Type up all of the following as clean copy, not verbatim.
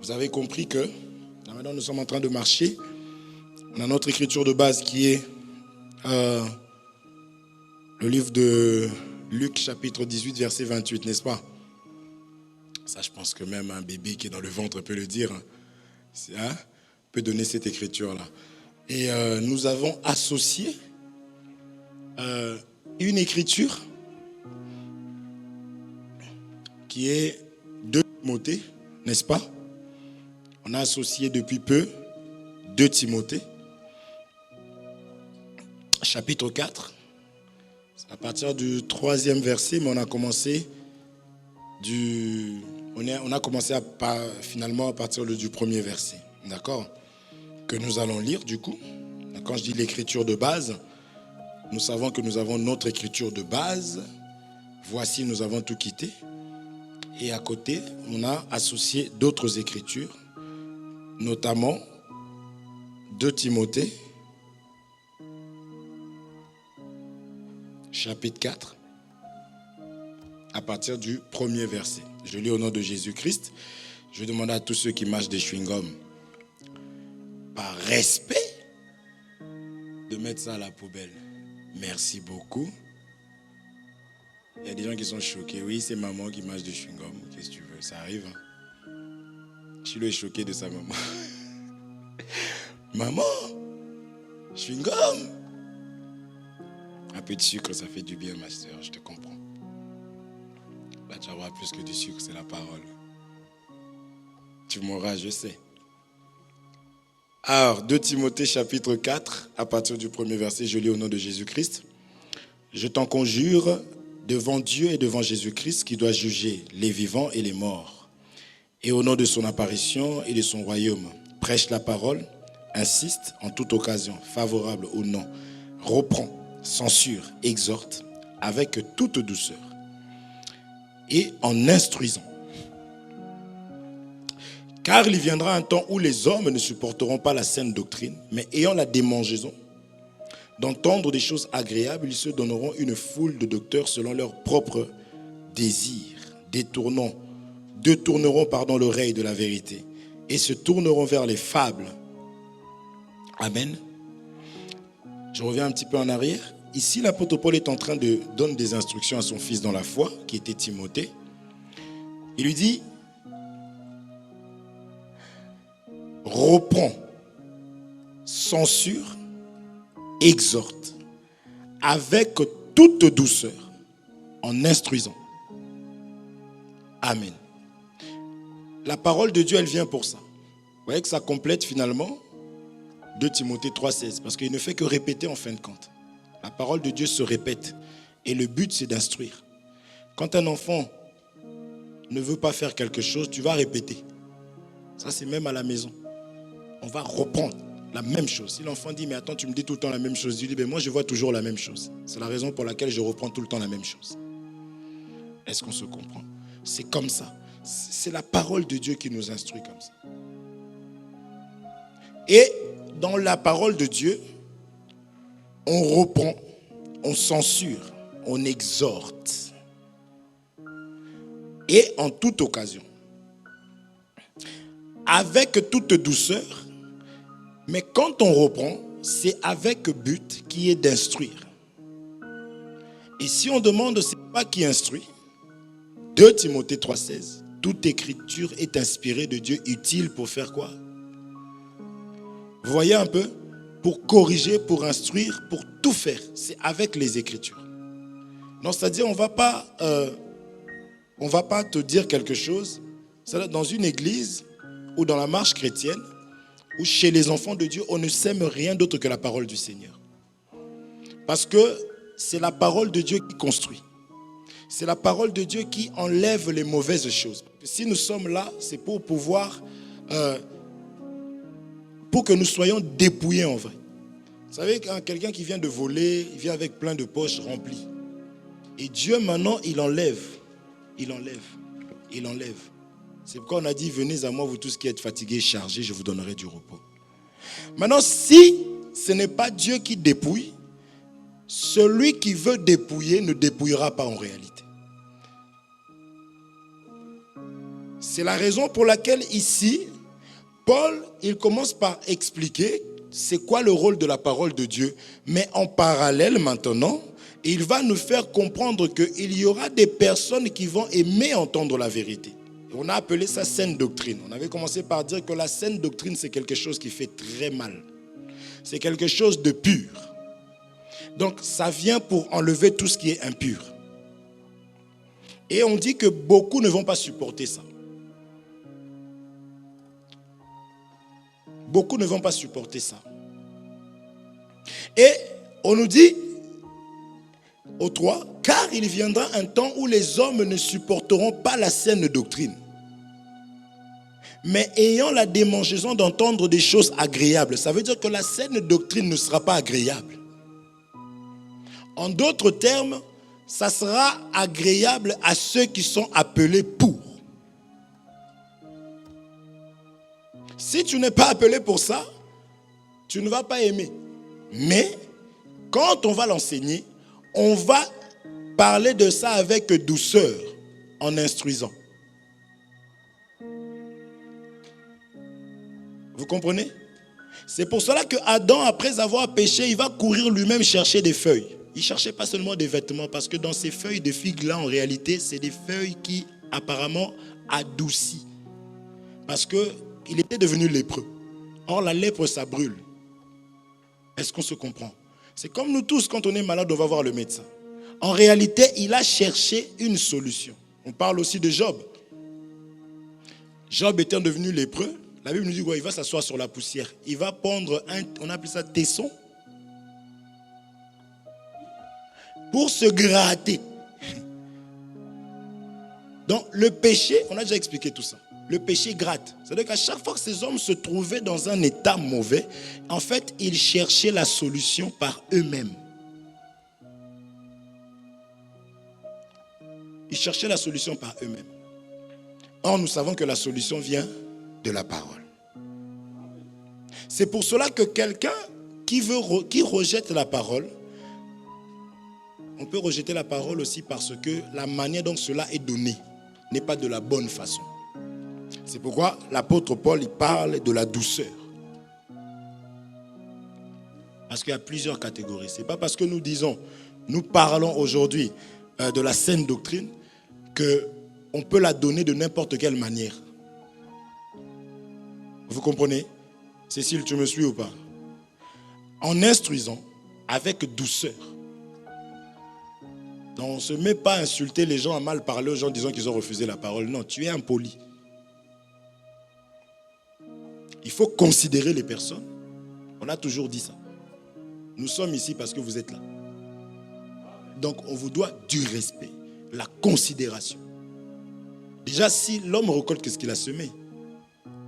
Vous avez compris que là maintenant nous sommes en train de marcher. On a notre écriture de base qui est le livre de Luc chapitre 18 verset 28, n'est-ce pas? Ça, je pense que même un bébé qui est dans le ventre peut le dire. Peut donner cette écriture-là. Et nous avons associé une écriture qui est de Timothée, n'est-ce pas? On a associé depuis peu 2 Timothée, chapitre 4. C'est à partir du 3e verset, mais on a commencé finalement à partir du 1er verset. D'accord? Que nous allons lire du coup. Quand je dis l'écriture de base, nous savons que nous avons notre écriture de base. Voici, nous avons tout quitté. Et à côté, on a associé d'autres écritures, notamment 2 Timothée, chapitre 4, à partir du 1er verset. Je lis au nom de Jésus-Christ. Je vais demander à tous ceux qui mâchent des chewing-gums, par respect, de mettre ça à la poubelle. Merci beaucoup. Il y a des gens qui sont choqués. Oui, c'est maman qui mâche des chewing-gums. Qu'est-ce que tu veux? Ça arrive. Chilo est choqué de sa maman. Maman, chewing-gum. Un peu de sucre, ça fait du bien, ma soeur, je te comprends. Là, tu vas avoir plus que du sucre, c'est la parole. Tu mourras, je sais. Alors, 2 Timothée chapitre 4, à partir du 1er verset, je lis au nom de Jésus-Christ. Je t'en conjure devant Dieu et devant Jésus-Christ qui doit juger les vivants et les morts. Et au nom de son apparition et de son royaume, prêche la parole, insiste en toute occasion, favorable ou non, reprend, censure, exhorte, avec toute douceur et en instruisant. Car il viendra un temps où les hommes ne supporteront pas la saine doctrine, mais ayant la démangeaison d'entendre des choses agréables, ils se donneront une foule de docteurs selon leurs propres désirs, détourneront l'oreille de la vérité et se tourneront vers les fables. Amen. Je reviens un petit peu en arrière. Ici, l'apôtre Paul est en train de donner des instructions à son fils dans la foi, qui était Timothée. Il lui dit, reprends, censure, exhorte, avec toute douceur, en instruisant. Amen. La parole de Dieu, elle vient pour ça. Vous voyez que ça complète finalement 2 Timothée 3,16, parce qu'il ne fait que répéter en fin de compte. La parole de Dieu se répète. Et le but, c'est d'instruire. Quand un enfant ne veut pas faire quelque chose, tu vas répéter. Ça, c'est même à la maison. On va reprendre la même chose. Si l'enfant dit, mais attends, tu me dis tout le temps la même chose, il dit, moi, je vois toujours la même chose. C'est la raison pour laquelle je reprends tout le temps la même chose. Est-ce qu'on se comprend? C'est comme ça. C'est la parole de Dieu qui nous instruit comme ça. Et dans la parole de Dieu, on reprend, on censure, on exhorte. Et en toute occasion. Avec toute douceur. Mais quand on reprend, c'est avec but qui est d'instruire. Et si on demande, c'est pas qui instruit. 2 Timothée 3,16. Toute écriture est inspirée de Dieu, utile pour faire quoi? Vous voyez un peu? Pour corriger, pour instruire, pour tout faire. C'est avec les Écritures. Non, c'est-à-dire, on va pas te dire quelque chose. C'est-à-dire, dans une église ou dans la marche chrétienne, ou chez les enfants de Dieu, on ne sème rien d'autre que la parole du Seigneur. Parce que c'est la parole de Dieu qui construit. C'est la parole de Dieu qui enlève les mauvaises choses. Si nous sommes là, c'est pour pouvoir... pour que nous soyons dépouillés en vrai. Vous savez, quand quelqu'un qui vient de voler, il vient avec plein de poches remplies. Et Dieu, maintenant, il enlève. Il enlève. Il enlève. C'est pourquoi on a dit, venez à moi, vous tous qui êtes fatigués et chargés, je vous donnerai du repos. Maintenant, si ce n'est pas Dieu qui dépouille, celui qui veut dépouiller ne dépouillera pas en réalité. C'est la raison pour laquelle ici, Paul, il commence par expliquer c'est quoi le rôle de la parole de Dieu. Mais en parallèle maintenant, il va nous faire comprendre qu'il y aura des personnes qui vont aimer entendre la vérité. On a appelé ça saine doctrine. On avait commencé par dire que la saine doctrine, c'est quelque chose qui fait très mal. C'est quelque chose de pur. Donc, ça vient pour enlever tout ce qui est impur. Et on dit que beaucoup ne vont pas supporter ça. Beaucoup ne vont pas supporter ça. Et on nous dit, au 3, car il viendra un temps où les hommes ne supporteront pas la saine doctrine, mais ayant la démangeaison d'entendre des choses agréables. Ça veut dire que la saine doctrine ne sera pas agréable. En d'autres termes, ça sera agréable à ceux qui sont appelés pour. Si tu n'es pas appelé pour ça, tu ne vas pas aimer. Mais quand on va l'enseigner, on va parler de ça avec douceur, en instruisant. Vous comprenez? C'est pour cela que Adam, après avoir péché, il va courir lui-même chercher des feuilles. Il ne cherchait pas seulement des vêtements, parce que dans ces feuilles de figues-là, en réalité, c'est des feuilles qui, apparemment, adoucissent. Parce qu'il était devenu lépreux. Or, la lèpre, ça brûle. Est-ce qu'on se comprend? C'est comme nous tous, quand on est malade, on va voir le médecin. En réalité, il a cherché une solution. On parle aussi de Job. Job étant devenu lépreux, la Bible nous dit qu'il va s'asseoir sur la poussière. Il va prendre on appelle ça tesson, pour se gratter. Donc le péché, on a déjà expliqué tout ça. Le péché gratte. C'est-à-dire qu'à chaque fois que ces hommes se trouvaient dans un état mauvais, en fait, ils cherchaient la solution par eux-mêmes. Ils cherchaient la solution par eux-mêmes. Or, nous savons que la solution vient de la parole. C'est pour cela que quelqu'un qui rejette la parole, on peut rejeter la parole aussi parce que la manière dont cela est donné n'est pas de la bonne façon. C'est pourquoi l'apôtre Paul il parle de la douceur. Parce qu'il y a plusieurs catégories. Ce n'est pas parce que nous parlons aujourd'hui de la saine doctrine qu'on peut la donner de n'importe quelle manière. Vous comprenez? Cécile, tu me suis ou pas? En instruisant avec douceur. Donc, on ne se met pas à insulter les gens, à mal parler aux gens disant qu'ils ont refusé la parole. Non, tu es impoli. Il faut considérer les personnes. On a toujours dit ça. Nous sommes ici parce que vous êtes là. Donc, on vous doit du respect, la considération. Déjà, si l'homme récolte ce qu'il a semé,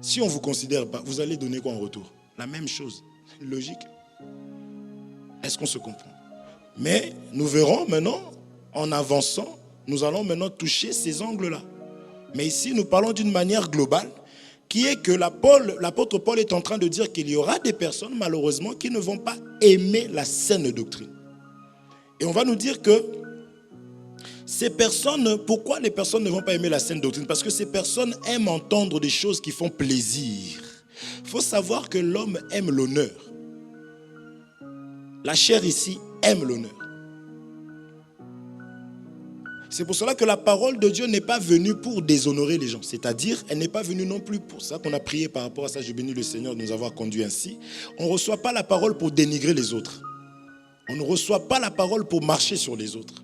si on ne vous considère pas, vous allez donner quoi en retour? La même chose. Logique. Est-ce qu'on se comprend? Mais nous verrons maintenant, en avançant, nous allons maintenant toucher ces angles-là. Mais ici, nous parlons d'une manière globale, qui est que l'apôtre Paul est en train de dire qu'il y aura des personnes, malheureusement, qui ne vont pas aimer la saine doctrine. Et on va nous dire que ces personnes, pourquoi les personnes ne vont pas aimer la saine doctrine? Parce que ces personnes aiment entendre des choses qui font plaisir. Il faut savoir que l'homme aime l'honneur. La chair ici aime l'honneur. C'est pour cela que la parole de Dieu n'est pas venue pour déshonorer les gens. C'est-à-dire, elle n'est pas venue non plus pour ça qu'on a prié par rapport à ça. Je bénis le Seigneur de nous avoir conduits ainsi. On ne reçoit pas la parole pour dénigrer les autres. On ne reçoit pas la parole pour marcher sur les autres.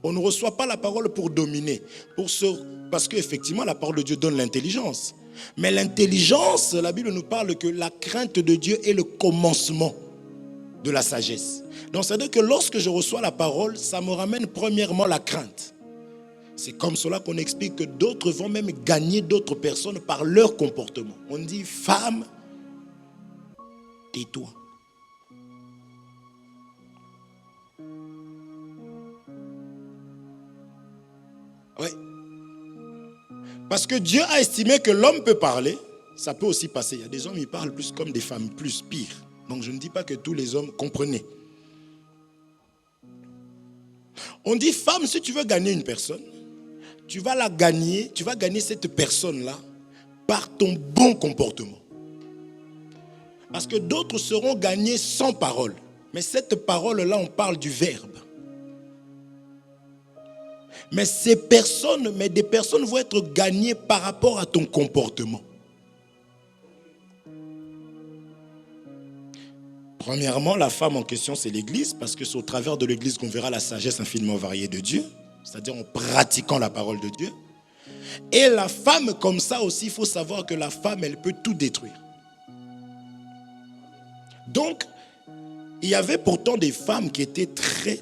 On ne reçoit pas la parole pour dominer. Parce qu'effectivement, la parole de Dieu donne l'intelligence. Mais l'intelligence, la Bible nous parle que la crainte de Dieu est le commencement de la sagesse. Donc, c'est-à-dire que lorsque je reçois la parole, ça me ramène premièrement la crainte. C'est comme cela qu'on explique que d'autres vont même gagner d'autres personnes par leur comportement. On dit, femme, tais-toi. Oui. Parce que Dieu a estimé que l'homme peut parler, ça peut aussi passer. Il y a des hommes qui parlent plus comme des femmes, plus pire. Donc je ne dis pas que tous les hommes comprenaient. On dit, femme, si tu veux gagner une personne, tu vas gagner cette personne-là par ton bon comportement. Parce que d'autres seront gagnés sans parole. Mais cette parole-là, on parle du verbe. Mais des personnes vont être gagnées par rapport à ton comportement. Premièrement, la femme en question, c'est l'Église, parce que c'est au travers de l'Église qu'on verra la sagesse infiniment variée de Dieu, c'est-à-dire en pratiquant la parole de Dieu. Et la femme, comme ça aussi, il faut savoir que la femme, elle peut tout détruire. Donc, il y avait pourtant des femmes qui étaient très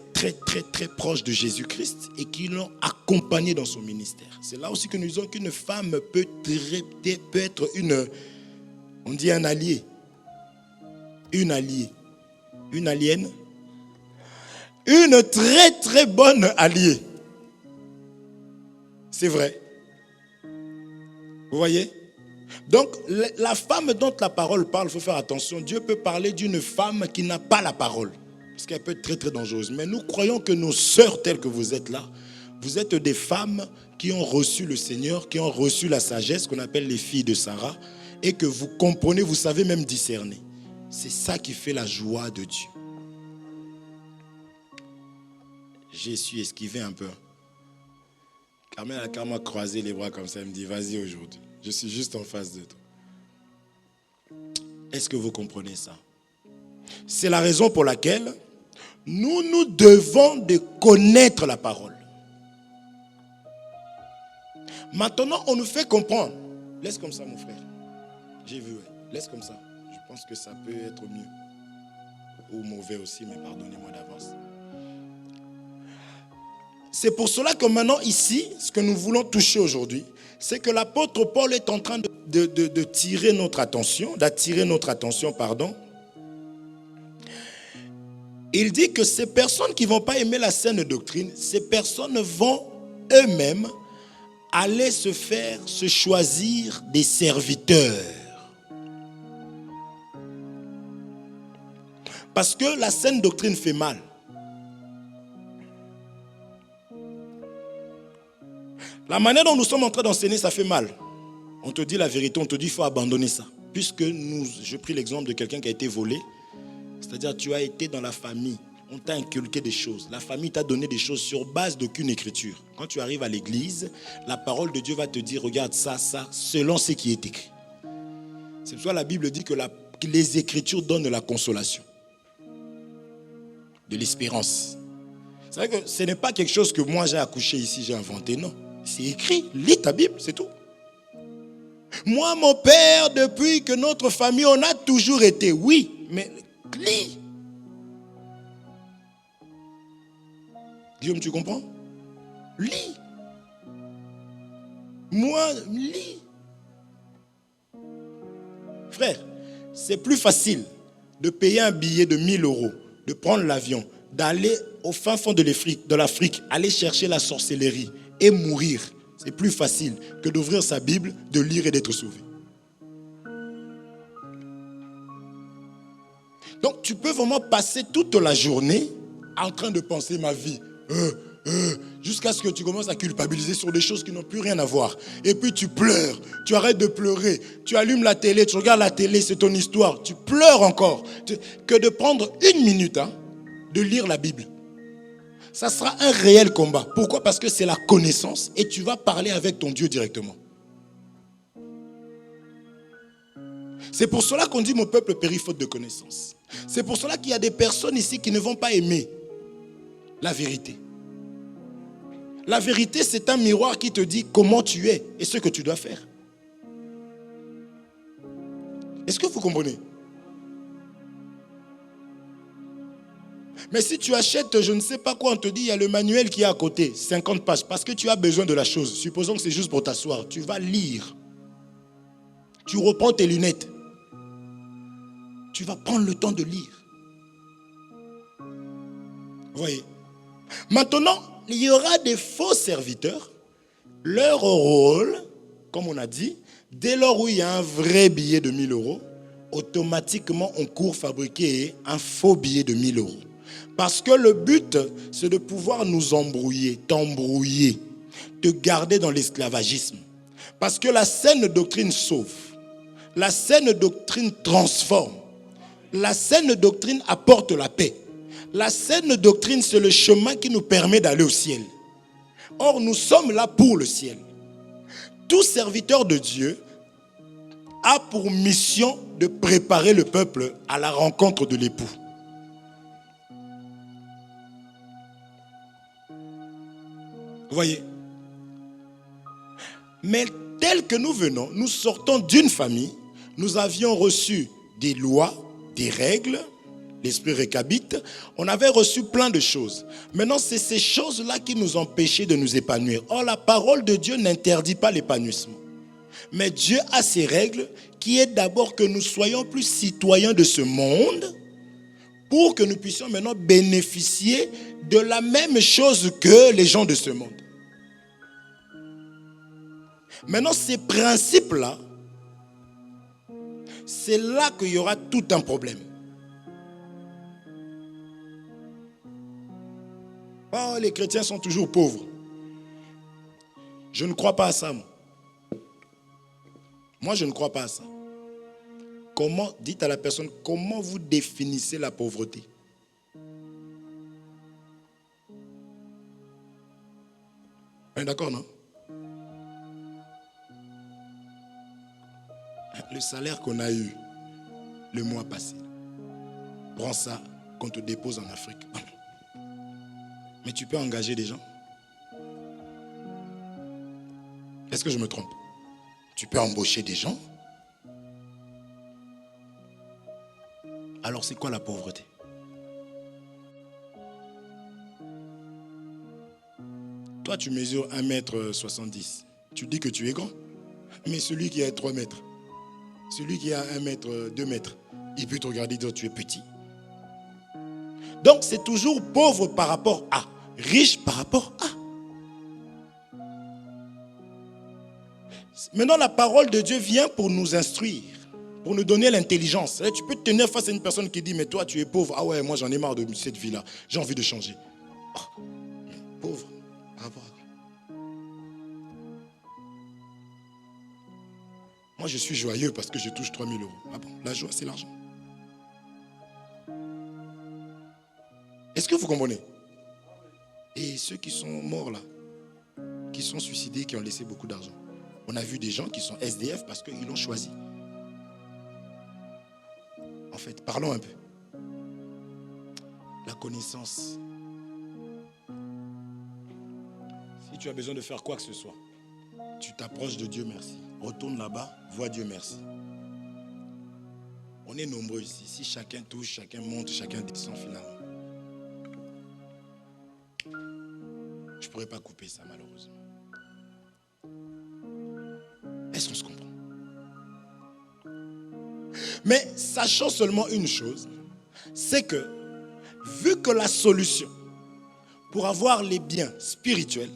proches de Jésus-Christ et qui l'ont accompagné dans son ministère. C'est là aussi que nous disons qu'une femme peut être on dit un allié, une aliène, une très bonne alliée. C'est vrai. Vous voyez? Donc, la femme dont la parole parle, il faut faire attention. Dieu peut parler d'une femme qui n'a pas la parole. Parce qu'elle peut être très dangereuse. Mais nous croyons que nos sœurs telles que vous êtes là, vous êtes des femmes qui ont reçu le Seigneur, qui ont reçu la sagesse qu'on appelle les filles de Sarah, et que vous comprenez, vous savez même discerner. C'est ça qui fait la joie de Dieu. J'ai su esquiver un peu. Carmen a carrément croisé les bras comme ça. Elle me dit, vas-y aujourd'hui. Je suis juste en face de toi. Est-ce que vous comprenez ça? C'est la raison pour laquelle nous devons de connaître la parole. Maintenant, on nous fait comprendre. Laisse comme ça, mon frère. J'ai vu, ouais. Laisse comme ça. Je pense que ça peut être mieux. Ou mauvais aussi, mais pardonnez-moi d'avance. C'est pour cela que maintenant, ici, ce que nous voulons toucher aujourd'hui, c'est que l'apôtre Paul est en train d'attirer notre attention. Il dit que ces personnes qui ne vont pas aimer la saine doctrine, ces personnes vont eux-mêmes aller se choisir des serviteurs. Parce que la saine doctrine fait mal. La manière dont nous sommes en train d'enseigner, ça fait mal. On te dit la vérité, on te dit qu'il faut abandonner ça. Puisque je pris l'exemple de quelqu'un qui a été volé. C'est-à-dire tu as été dans la famille, on t'a inculqué des choses. La famille t'a donné des choses sur base d'aucune écriture. Quand tu arrives à l'église, la parole de Dieu va te dire, regarde ça, selon ce qui est écrit. C'est pour ça que la Bible dit que les écritures donnent la consolation. De l'espérance. C'est vrai que ce n'est pas quelque chose que moi j'ai accouché ici, j'ai inventé, non. C'est écrit, lis ta Bible, c'est tout. Moi, mon père, depuis que notre famille, on a toujours été, oui, mais lis. Guillaume, tu comprends? Lis. Moi, lis. Frère, c'est plus facile de payer un billet de 1000 €, de prendre l'avion, d'aller au fin fond de l'Afrique, aller chercher la sorcellerie et mourir. C'est plus facile que d'ouvrir sa Bible, de lire et d'être sauvé. Donc tu peux vraiment passer toute la journée en train de penser ma vie. Jusqu'à ce que tu commences à culpabiliser sur des choses qui n'ont plus rien à voir. Et puis tu pleures, tu arrêtes de pleurer, tu allumes la télé, tu regardes la télé, c'est ton histoire, tu pleures encore. Que de prendre 1 minute de lire la Bible. Ça sera un réel combat. Pourquoi? Parce que c'est la connaissance et tu vas parler avec ton Dieu directement. C'est pour cela qu'on dit mon peuple périt faute de connaissance. C'est pour cela qu'il y a des personnes ici qui ne vont pas aimer la vérité. La vérité, c'est un miroir qui te dit comment tu es et ce que tu dois faire. Est-ce que vous comprenez? Mais si tu achètes, je ne sais pas quoi, on te dit, il y a le manuel qui est à côté, 50 pages, parce que tu as besoin de la chose. Supposons que c'est juste pour t'asseoir. Tu vas lire. Tu reprends tes lunettes. Tu vas prendre le temps de lire. Vous voyez? Maintenant, il y aura des faux serviteurs. Leur rôle, comme on a dit, dès lors où il y a un vrai billet de 1000 €, automatiquement on court fabriquer un faux billet de 1000 €. Parce que le but, c'est de pouvoir nous embrouiller, t'embrouiller, te garder dans l'esclavagisme. Parce que la saine doctrine sauve. La saine doctrine transforme. La saine doctrine apporte la paix. La saine doctrine, c'est le chemin qui nous permet d'aller au ciel. Or, nous sommes là pour le ciel. Tout serviteur de Dieu a pour mission de préparer le peuple à la rencontre de l'époux. Vous voyez? Mais tel que nous venons, nous sortons d'une famille, nous avions reçu des lois, des règles, l'esprit récabite, on avait reçu plein de choses. Maintenant, c'est ces choses-là qui nous empêchaient de nous épanouir. Or, la parole de Dieu n'interdit pas l'épanouissement. Mais Dieu a ses règles qui est d'abord que nous soyons plus citoyens de ce monde pour que nous puissions maintenant bénéficier de la même chose que les gens de ce monde. Maintenant, ces principes-là, c'est là qu'il y aura tout un problème. Oh, les chrétiens sont toujours pauvres. Je ne crois pas à ça, moi. Moi, je ne crois pas à ça. Comment, dites à la personne, comment vous définissez la pauvreté? D'accord, non? Le salaire qu'on a eu le mois passé, prends ça, qu'on te dépose en Afrique. Mais tu peux engager des gens? Est-ce que je me trompe? Tu peux embaucher des gens? Alors c'est quoi la pauvreté? Toi tu mesures 1m70. Tu dis que tu es grand. Mais celui qui a 3 mètres, celui qui a 1 mètre, 2 mètres, il peut te regarder et dire tu es petit. Donc c'est toujours pauvre par rapport à, riche par rapport à. Maintenant la parole de Dieu vient pour nous instruire, pour nous donner l'intelligence. Tu peux te tenir face à une personne qui dit mais toi tu es pauvre. Ah ouais, moi j'en ai marre de cette vie-là, j'ai envie de changer. Oh, pauvre par rapport à quoi? Moi je suis joyeux parce que je touche 3 000 €. Ah bon, la joie c'est l'argent. Est-ce que vous comprenez? Et ceux qui sont morts là, qui sont suicidés, qui ont laissé beaucoup d'argent. On a vu des gens qui sont SDF parce qu'ils l'ont choisi. En fait, parlons un peu. La connaissance. Si tu as besoin de faire quoi que ce soit, tu t'approches de Dieu merci. Retourne là-bas, vois Dieu merci. On est nombreux ici. Si chacun touche, chacun monte, chacun descend finalement. Je ne pourrais pas couper ça malheureusement. Est-ce qu'on se comprend? Mais sachant seulement une chose, c'est que vu que la solution pour avoir les biens spirituels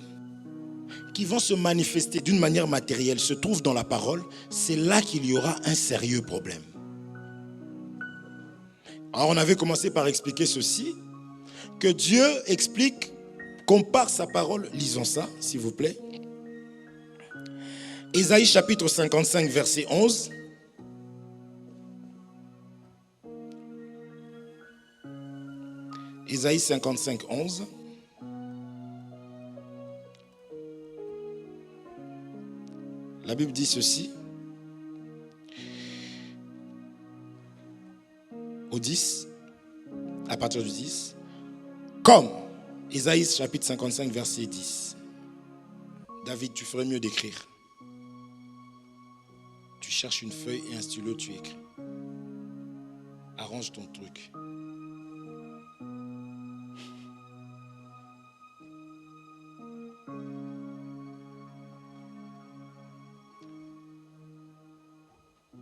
qui vont se manifester d'une manière matérielle se trouve dans la parole, c'est là qu'il y aura un sérieux problème. Alors on avait commencé par expliquer ceci, que Dieu explique, compare sa parole, lisons ça s'il vous plaît. Ésaïe chapitre 55 verset 11. Ésaïe 55, 11. La Bible dit ceci. Au 10, à partir du 10. Comme, Ésaïe chapitre 55 verset 10. David, tu ferais mieux d'écrire. Tu cherches une feuille et un stylo, tu écris. Arrange ton truc.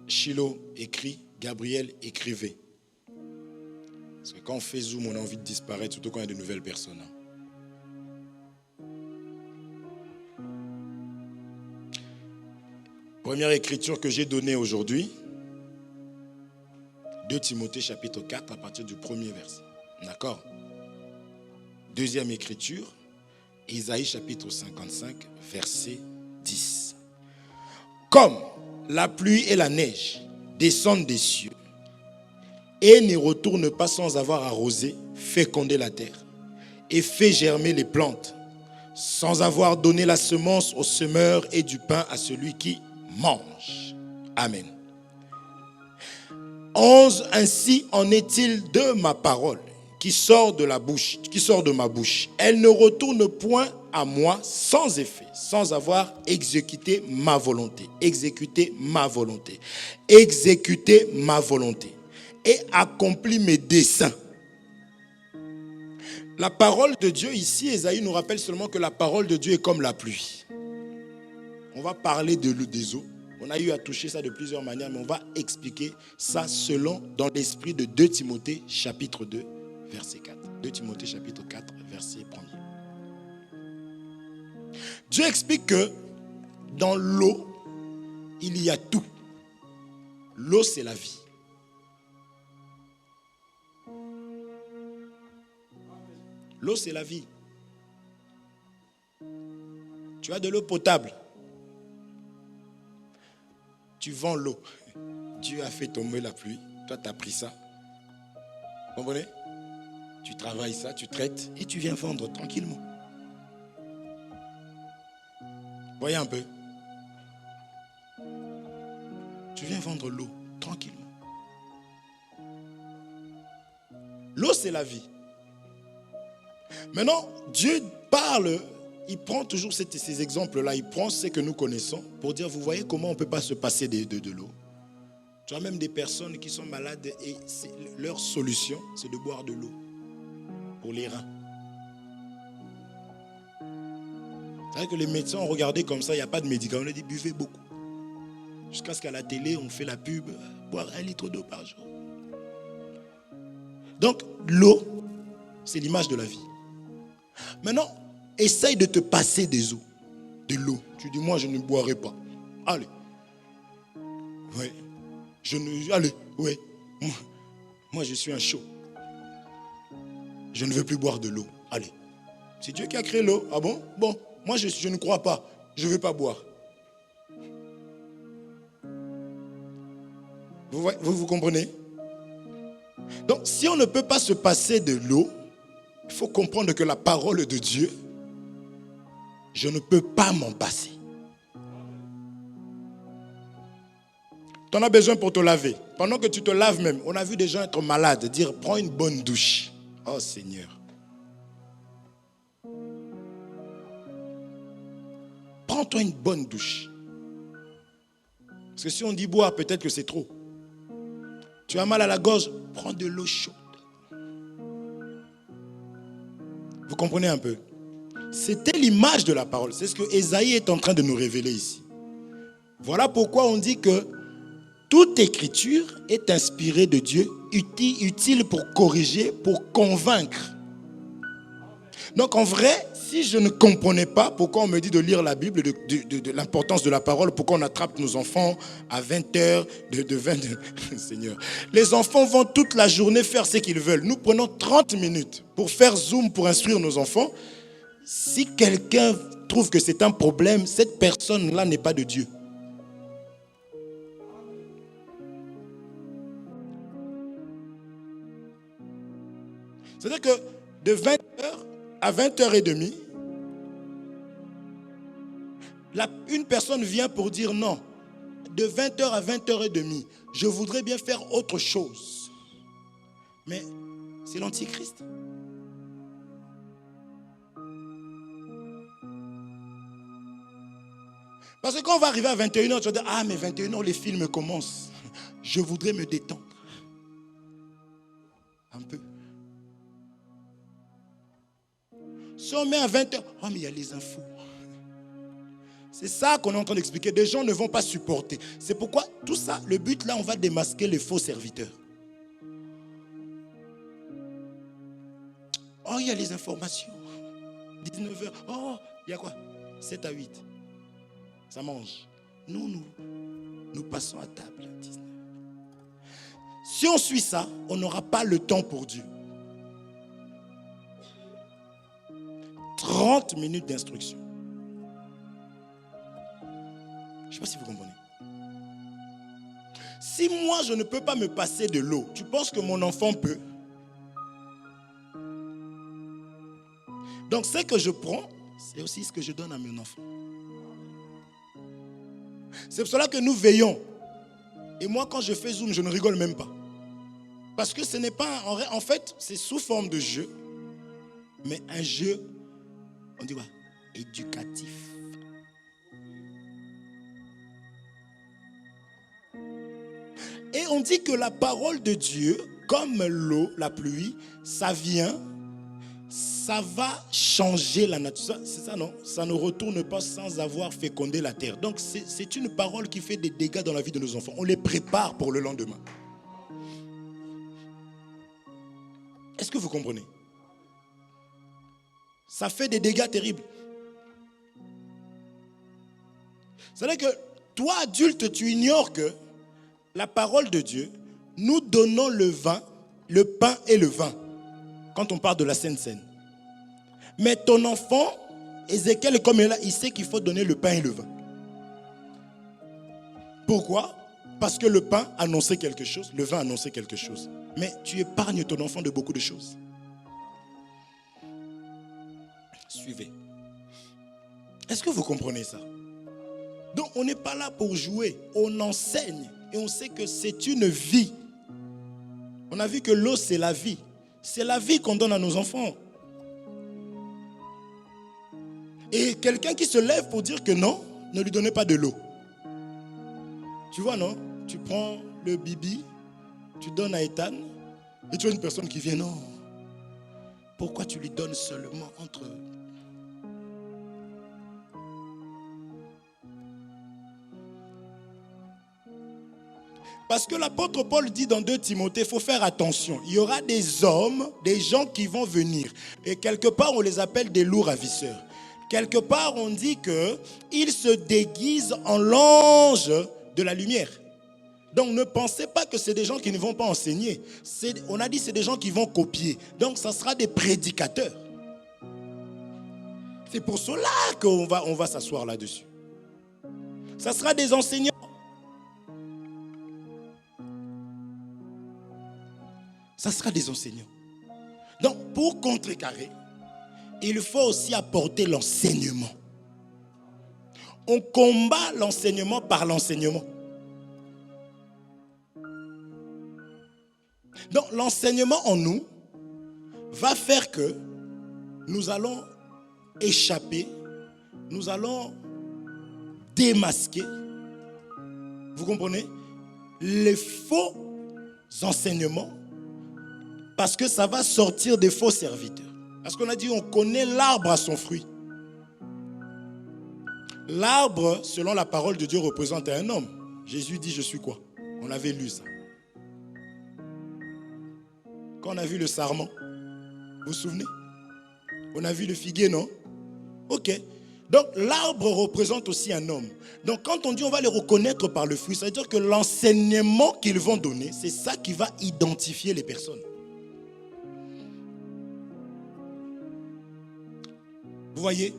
Chilo écrit, Gabriel écrivait. Parce que quand on fait zoom, on a envie de disparaître, surtout quand il y a de nouvelles personnes. Première écriture que j'ai donnée aujourd'hui, 2 Timothée chapitre 4 à partir du premier verset. D'accord? Deuxième écriture, Ésaïe chapitre 55 verset 10. Comme la pluie et la neige descendent des cieux et ne retourne pas sans avoir arrosé, fécondé la terre et fait germer les plantes, sans avoir donné la semence au semeur et du pain à celui qui mange. Amen. 11. Ainsi en est-il de ma parole qui sort de ma bouche. Elle ne retourne point à moi sans effet, sans avoir exécuté ma volonté. Exécuté ma volonté. Exécuté ma volonté. Et accompli mes desseins. La parole de Dieu ici, Ésaïe nous rappelle seulement que la parole de Dieu est comme la pluie. On va parler des eaux. On a eu à toucher ça de plusieurs manières, mais on va expliquer ça selon, dans l'esprit de 2 Timothée chapitre 2, verset 4. 2 Timothée chapitre 4, verset 1er. Dieu explique que dans l'eau, il y a tout. L'eau, c'est la vie. L'eau, c'est la vie. Tu as de l'eau potable. Tu vends l'eau. Dieu a fait tomber la pluie. Toi, tu as pris ça. Vous comprenez? Tu travailles ça, tu traites et tu viens vendre tranquillement. Voyez un peu. Tu viens vendre l'eau tranquillement. L'eau, c'est la vie. Maintenant, Dieu parle, il prend toujours ces exemples-là, il prend ce que nous connaissons pour dire, vous voyez comment on ne peut pas se passer de l'eau. Tu as même des personnes qui sont malades et leur solution, c'est de boire de l'eau pour les reins. C'est vrai que les médecins ont regardé comme ça, il n'y a pas de médicaments, on a dit buvez beaucoup. Jusqu'à ce qu'à la télé, on fait la pub, boire 1 litre d'eau par jour. Donc, l'eau, c'est l'image de la vie. Maintenant, essaye de te passer de l'eau. Tu dis, moi, je ne boirai pas. Allez. Oui. Allez, oui. Moi, je suis un chaud. Je ne veux plus boire de l'eau. Allez. C'est Dieu qui a créé l'eau. Ah bon? Bon, moi, je ne crois pas. Je ne veux pas boire. Vous comprenez? Donc, si on ne peut pas se passer de l'eau, il faut comprendre que la parole de Dieu, je ne peux pas m'en passer. Tu en as besoin pour te laver. Pendant que tu te laves même, on a vu des gens être malades, dire prends une bonne douche. Oh Seigneur. Prends-toi une bonne douche. Parce que si on dit boire, peut-être que c'est trop. Tu as mal à la gorge, prends de l'eau chaude. Vous comprenez un peu? C'était l'image de la parole. C'est ce que Ésaïe est en train de nous révéler ici. Voilà pourquoi on dit que toute écriture est inspirée de Dieu, utile pour corriger, pour convaincre. Donc en vrai, si je ne comprenais pas pourquoi on me dit de lire la Bible, de l'importance de la parole, pourquoi on attrape nos enfants à 20h, de 20... Seigneur. Les enfants vont toute la journée faire ce qu'ils veulent. Nous prenons 30 minutes pour faire Zoom, pour instruire nos enfants. Si quelqu'un trouve que c'est un problème, cette personne-là n'est pas de Dieu. C'est-à-dire que de 20h à 20h30, une personne vient pour dire non. De 20h à 20h30, je voudrais bien faire autre chose. Mais c'est l'antichrist. Parce que quand on va arriver à 21h, tu vas dire, ah mais 21h les films commencent. Je voudrais me détendre. Un peu. Si on met à 20h, oh mais il y a les infos. C'est ça qu'on est en train d'expliquer. Des gens ne vont pas supporter. C'est pourquoi tout ça, le but là, on va démasquer les faux serviteurs. Oh, il y a les informations. 19h. Oh, il y a quoi? 7 à 8. Ça mange. Nous passons à table à 19h. Si on suit ça, on n'aura pas le temps pour Dieu. 30 minutes d'instruction. Je ne sais pas si vous comprenez. Si moi, je ne peux pas me passer de l'eau, tu penses que mon enfant peut? Donc, ce que je prends, c'est aussi ce que je donne à mon enfant. C'est pour cela que nous veillons. Et moi, quand je fais Zoom, je ne rigole même pas. Parce que ce n'est pas... En fait, c'est sous forme de jeu. Mais un jeu, on dit quoi? Éducatif. Et on dit que la parole de Dieu, comme l'eau, la pluie, ça vient, ça va changer la nature. C'est ça, non? Ça ne retourne pas sans avoir fécondé la terre. Donc c'est une parole qui fait des dégâts dans la vie de nos enfants. On les prépare pour le lendemain. Est-ce que vous comprenez? Ça fait des dégâts terribles. C'est-à-dire que toi, adulte, tu ignores que la parole de Dieu, nous donnons le vin, le pain et le vin, quand on parle de la Sainte Seine. Mais ton enfant, Ézéchiel, comme il est là, il sait qu'il faut donner le pain et le vin. Pourquoi? Parce que le pain annonçait quelque chose, le vin annonçait quelque chose. Mais tu épargnes ton enfant de beaucoup de choses. Suivez. Est-ce que vous comprenez ça? Donc on n'est pas là pour jouer, on enseigne et on sait que c'est une vie. On a vu que l'eau c'est la vie. C'est la vie qu'on donne à nos enfants. Et quelqu'un qui se lève pour dire que non, ne lui donnez pas de l'eau. Tu vois, non? Tu prends le bibi, tu donnes à Ethan, et tu as une personne qui vient, non. Pourquoi tu lui donnes seulement entre... Parce que l'apôtre Paul dit dans 2 Timothée, il faut faire attention. Il y aura des hommes, des gens qui vont venir. Et quelque part, on les appelle des loups ravisseurs. Quelque part, on dit qu'ils se déguisent en l'ange de la lumière. Donc, ne pensez pas que c'est des gens qui ne vont pas enseigner. On a dit que c'est des gens qui vont copier. Donc, ça sera des prédicateurs. C'est pour cela qu'on va s'asseoir là-dessus. Ça sera des enseignants. Ça sera des enseignants. Donc, pour contrecarrer, il faut aussi apporter l'enseignement. On combat l'enseignement par l'enseignement. Donc, l'enseignement en nous va faire que nous allons échapper, nous allons démasquer, vous comprenez, les faux enseignements, parce que ça va sortir des faux serviteurs. Parce qu'on a dit, on connaît l'arbre à son fruit. L'arbre, selon la parole de Dieu, représente un homme. Jésus dit, je suis quoi? On avait lu ça. Quand on a vu le sarment, vous vous souvenez? On a vu le figuier, non? Ok. Donc l'arbre représente aussi un homme. Donc quand on dit on va les reconnaître par le fruit, ça veut dire que l'enseignement qu'ils vont donner, c'est ça qui va identifier les personnes. Vous voyez?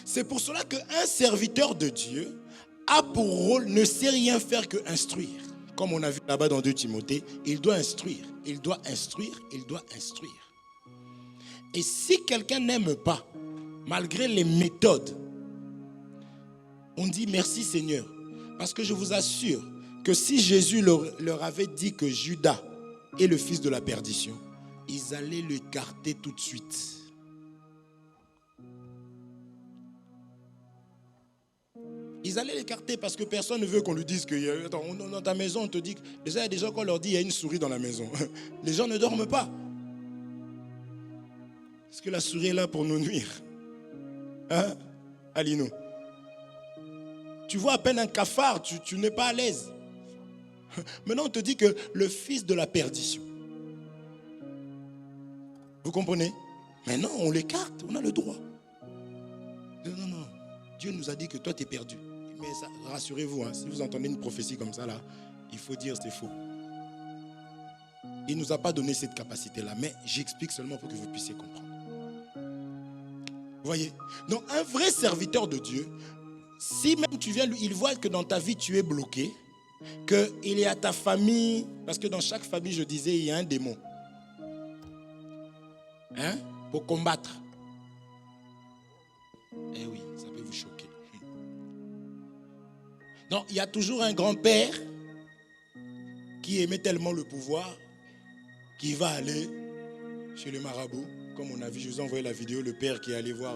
C'est pour cela qu'un serviteur de Dieu a pour rôle, ne sait rien faire que instruire. Comme on a vu là-bas dans 2 Timothée, il doit instruire, il doit instruire, il doit instruire. Et si quelqu'un n'aime pas, malgré les méthodes, on dit merci Seigneur. Parce que je vous assure que si Jésus leur avait dit que Judas est le fils de la perdition, ils allaient l'écarter tout de suite. Ils allaient l'écarter parce que personne ne veut qu'on lui dise que attends, dans ta maison, on te dit que déjà, il y a des gens qu'on leur dit il y a une souris dans la maison. Les gens ne dorment pas. Est-ce que la souris est là pour nous nuire? Hein? Alino. Tu vois à peine un cafard, tu n'es pas à l'aise. Maintenant, on te dit que le fils de la perdition. Vous comprenez? Maintenant, on l'écarte, on a le droit. Non, non. Dieu nous a dit que toi, tu es perdu. Mais rassurez-vous, hein, si vous entendez une prophétie comme ça, là, il faut dire c'est faux. Il ne nous a pas donné cette capacité-là. Mais j'explique seulement pour que vous puissiez comprendre. Vous voyez? Donc, un vrai serviteur de Dieu, si même tu viens, il voit que dans ta vie, tu es bloqué, qu'il y a ta famille, parce que dans chaque famille, je disais, il y a un démon. Hein? Pour combattre. Eh oui, ça peut vous choquer. Donc, il y a toujours un grand-père qui aimait tellement le pouvoir qu'il va aller chez le marabout. Comme on a vu, je vous ai envoyé la vidéo, le père qui est allé voir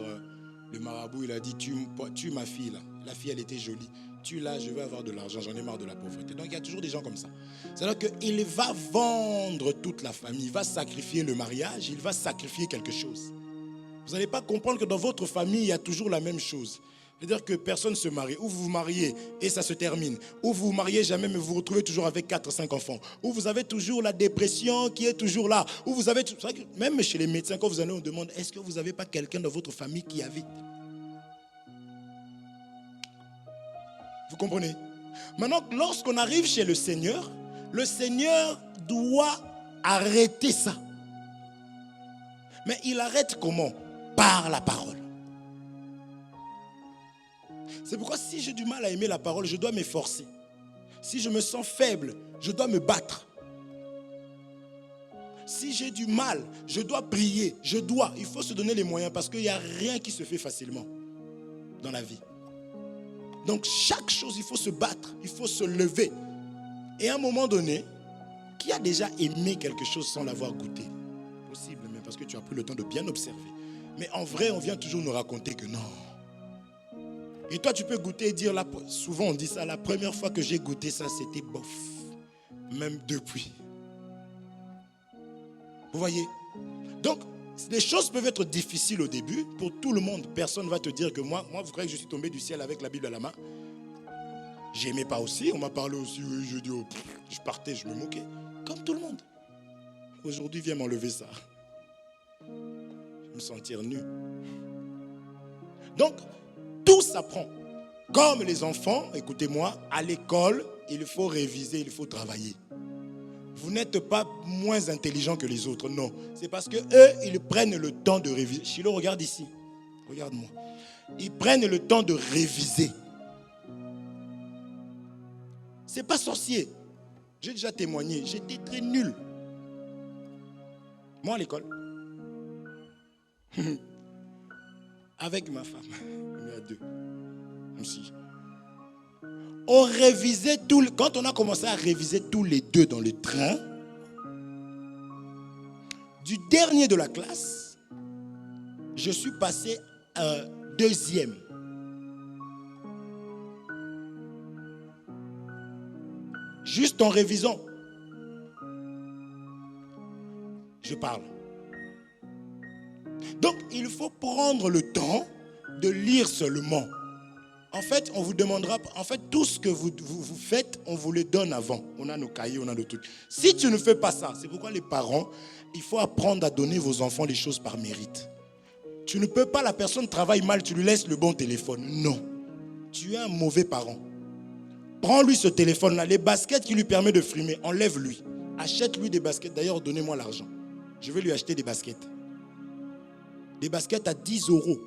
le marabout, il a dit, tue ma fille là. La fille, elle était jolie. Tue-la, je veux avoir de l'argent, j'en ai marre de la pauvreté. Donc, il y a toujours des gens comme ça. C'est-à-dire qu'il va vendre toute la famille, il va sacrifier le mariage, il va sacrifier quelque chose. Vous n'allez pas comprendre que dans votre famille, il y a toujours la même chose. C'est-à-dire que personne ne se marie. Ou vous vous mariez et ça se termine. Ou vous vous mariez jamais mais vous vous retrouvez toujours avec 4-5 enfants. Ou vous avez toujours la dépression qui est toujours là. Ou vous avez... Même chez les médecins, quand vous allez, on demande, est-ce que vous n'avez pas quelqu'un dans votre famille qui a vite? Vous comprenez? Maintenant, lorsqu'on arrive chez le Seigneur doit arrêter ça. Mais il arrête comment? Par la parole. C'est pourquoi si j'ai du mal à aimer la parole, je dois m'efforcer. Si je me sens faible, je dois me battre. Si j'ai du mal, je dois prier. Il faut se donner les moyens parce qu'il n'y a rien qui se fait facilement dans la vie. Donc chaque chose, il faut se battre, il faut se lever. Et à un moment donné, qui a déjà aimé quelque chose sans l'avoir goûté? Possible, mais parce que tu as pris le temps de bien observer. Mais en vrai, on vient toujours nous raconter que non. Et toi, tu peux goûter et dire, souvent on dit ça, la première fois que j'ai goûté ça, c'était bof. Même depuis. Vous voyez? Donc, les choses peuvent être difficiles au début pour tout le monde. Personne ne va te dire que moi, vous croyez que je suis tombé du ciel avec la Bible à la main? J'aimais pas aussi, on m'a parlé aussi, oui, je dis, je partais, je me moquais. Comme tout le monde. Aujourd'hui, viens m'enlever ça. Je vais me sentir nu. Donc, tout s'apprend. Comme les enfants, écoutez-moi, à l'école, il faut réviser, il faut travailler. Vous n'êtes pas moins intelligent que les autres, non. C'est parce que eux, ils prennent le temps de réviser. Chilo, regarde ici. Regarde-moi. Ils prennent le temps de réviser. C'est pas sorcier. J'ai déjà témoigné. J'étais très nul. Moi à l'école. Avec ma femme. On est à deux. Aussi. On révisait quand on a commencé à réviser tous les deux dans le train, du dernier de la classe, je suis passé deuxième. Juste en révisant. Je parle. Donc, il faut prendre le temps de lire seulement. En fait, on vous demandera, tout ce que vous faites, on vous le donne avant. On a nos cahiers, on a nos trucs. Si tu ne fais pas ça, c'est pourquoi les parents, il faut apprendre à donner vos enfants les choses par mérite. Tu ne peux pas, la personne travaille mal, tu lui laisses le bon téléphone. Non. Tu es un mauvais parent. Prends-lui ce téléphone-là, les baskets qui lui permettent de frimer, enlève-lui. Achète-lui des baskets. D'ailleurs, donnez-moi l'argent. Je vais lui acheter des baskets. Des baskets à 10 €.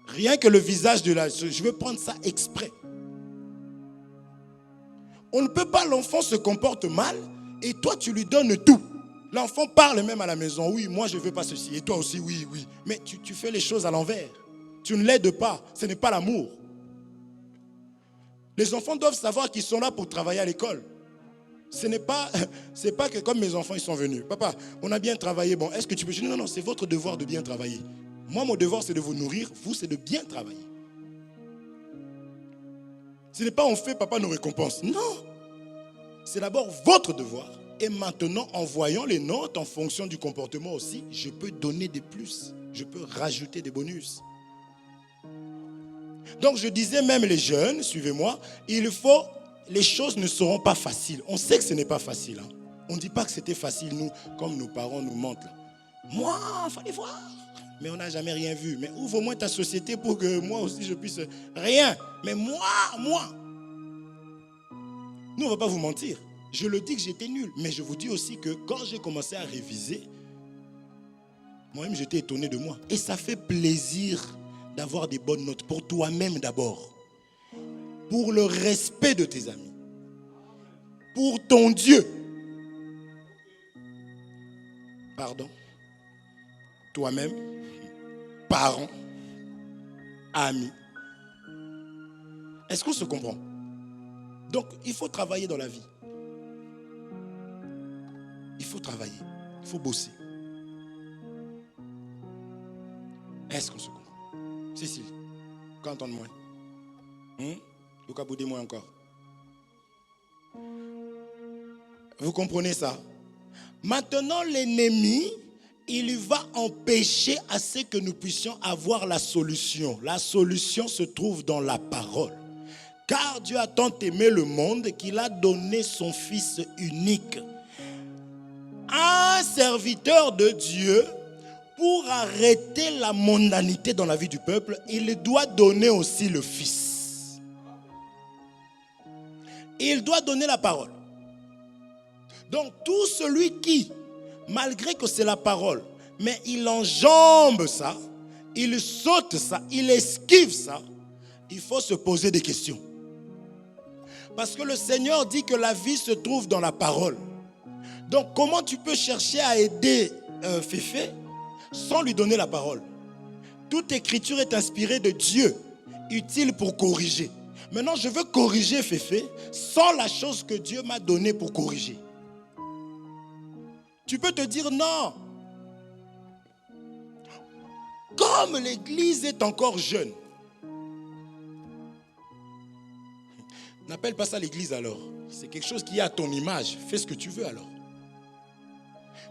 Rien que le visage de la... Je veux prendre ça exprès. On ne peut pas, l'enfant se comporte mal et toi tu lui donnes tout. L'enfant parle même à la maison. Oui, moi je ne veux pas ceci. Et toi aussi, oui, oui. Mais tu fais les choses à l'envers. Tu ne l'aides pas. Ce n'est pas l'amour. Les enfants doivent savoir qu'ils sont là pour travailler à l'école. C'est pas que comme mes enfants ils sont venus. Papa, on a bien travaillé. Bon, est-ce que tu peux... Non, non, c'est votre devoir de bien travailler. Moi, mon devoir, c'est de vous nourrir. Vous, c'est de bien travailler. Ce n'est pas on fait, papa nous récompense. Non. C'est d'abord votre devoir. Et maintenant, en voyant les notes, en fonction du comportement aussi, je peux donner des plus. Je peux rajouter des bonus. Donc, je disais même les jeunes, suivez-moi, les choses ne seront pas faciles. On sait que ce n'est pas facile. Hein. On ne dit pas que c'était facile, nous, comme nos parents nous mentent. Là. Moi, il fallait voir. Mais on n'a jamais rien vu. Mais ouvre au moins ta société pour que moi aussi je puisse... Rien. Mais moi. Nous, on ne va pas vous mentir. Je le dis que j'étais nul. Mais je vous dis aussi que quand j'ai commencé à réviser, moi-même j'étais étonné de moi. Et ça fait plaisir d'avoir des bonnes notes pour toi-même d'abord. pour le respect de tes amis, pour ton Dieu. Pardon, toi-même, parents, amis. Est-ce qu'on se comprend? Donc, il faut travailler dans la vie. Il faut travailler, il faut bosser. Est-ce qu'on se comprend? Cécile, qu'entends-moi? Lucas, boudez-moi encore. Vous comprenez ça? Maintenant, l'ennemi, il va empêcher à ce que nous puissions avoir la solution. La solution se trouve dans la parole. Car Dieu a tant aimé le monde qu'il a donné son Fils unique. Un serviteur de Dieu, pour arrêter la mondanité dans la vie du peuple, il doit donner aussi le Fils. Il doit donner la parole. Donc tout celui qui, malgré que c'est la parole, mais il enjambe ça, il saute ça, il esquive ça, il faut se poser des questions. Parce que le Seigneur dit que la vie se trouve dans la parole. Donc comment tu peux chercher à aider Féfé sans lui donner la parole? Toute écriture est inspirée de Dieu, utile pour corriger. Maintenant, je veux corriger Féfé sans la chose que Dieu m'a donnée pour corriger. Tu peux te dire non. Comme l'église est encore jeune, n'appelle pas ça l'église alors. C'est quelque chose qui est à ton image. Fais ce que tu veux alors.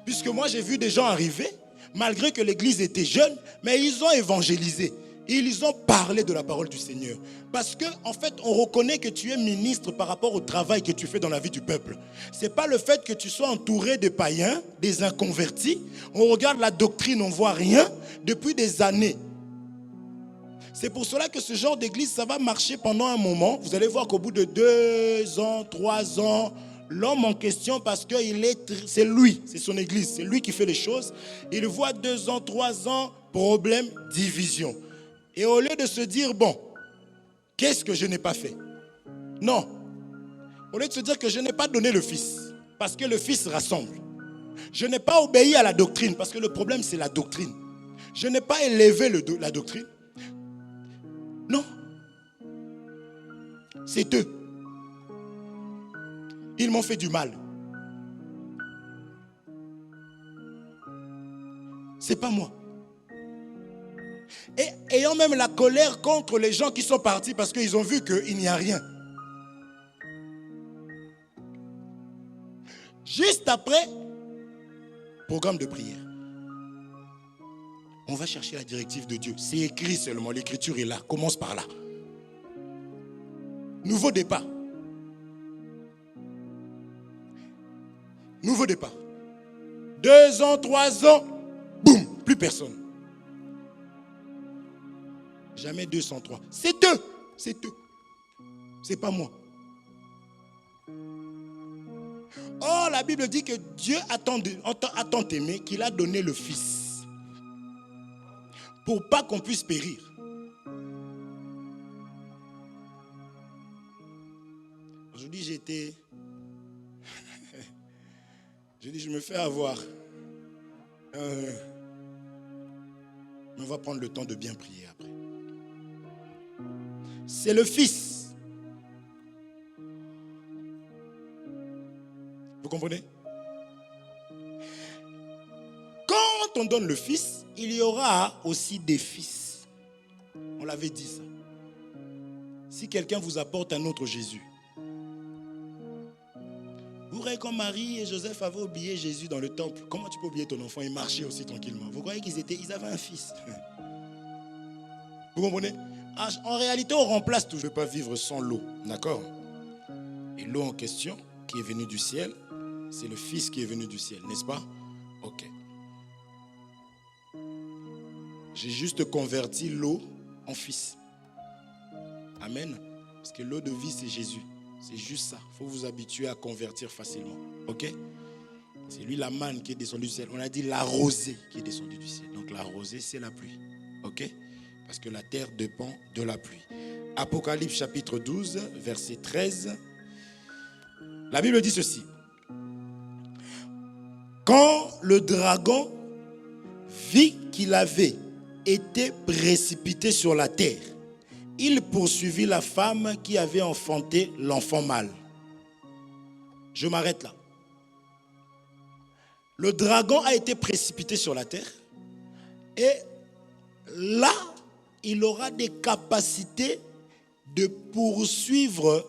Puisque moi j'ai vu des gens arriver, malgré que l'église était jeune, mais ils ont évangélisé. Ils ont parlé de la parole du Seigneur. Parce qu'en fait, on reconnaît que tu es ministre par rapport au travail que tu fais dans la vie du peuple. Ce n'est pas le fait que tu sois entouré de païens, des inconvertis. On regarde la doctrine, on ne voit rien depuis des années. C'est pour cela que ce genre d'église, ça va marcher pendant un moment. Vous allez voir qu'au bout de 2 ans, 3 ans, l'homme en question, parce que c'est lui, c'est son église, c'est lui qui fait les choses. Il voit 2 ans, 3 ans, problème, division. Et au lieu de se dire, bon, qu'est-ce que je n'ai pas fait? Non. Au lieu de se dire que je n'ai pas donné le Fils, parce que le Fils rassemble. Je n'ai pas obéi à la doctrine, parce que le problème, c'est la doctrine. Je n'ai pas élevé la doctrine. Non. C'est eux. Ils m'ont fait du mal. C'est pas moi. Et ayant même la colère contre les gens qui sont partis parce qu'ils ont vu qu'il n'y a rien. Juste après, programme de prière. On va chercher la directive de Dieu. C'est écrit seulement, l'écriture est là. Commence par là. Nouveau départ. Nouveau départ. 2 ans, 3 ans, boum, plus personne. Jamais 203. C'est eux. C'est eux. C'est pas moi. Or, la Bible dit que Dieu a tant aimé qu'il a donné le Fils. Pour pas qu'on puisse périr. Aujourd'hui, j'étais... Je dis, je me fais avoir. Mais on va prendre le temps de bien prier après. C'est le Fils. Vous comprenez? Quand on donne le Fils, il y aura aussi des fils. On l'avait dit ça. Si quelqu'un vous apporte un autre Jésus, vous croyez quand Marie et Joseph avaient oublié Jésus dans le temple, comment tu peux oublier ton enfant? Il marchait aussi tranquillement. Vous croyez qu'ils avaient un fils? Vous comprenez? En réalité, on remplace tout. Je ne peux pas vivre sans l'eau. D'accord? Et l'eau en question, qui est venue du ciel, c'est le Fils qui est venu du ciel, n'est-ce pas? Ok. J'ai juste converti l'eau en Fils. Amen. Parce que l'eau de vie, c'est Jésus. C'est juste ça. Il faut vous habituer à convertir facilement. Ok? C'est lui la manne qui est descendue du ciel. On a dit la rosée qui est descendue du ciel. Donc la rosée, c'est la pluie. Ok? Parce que la terre dépend de la pluie. Apocalypse chapitre 12, verset 13. La Bible dit ceci. Quand le dragon vit qu'il avait été précipité sur la terre, il poursuivit la femme qui avait enfanté l'enfant mâle. Je m'arrête là. Le dragon a été précipité sur la terre et là, il aura des capacités de poursuivre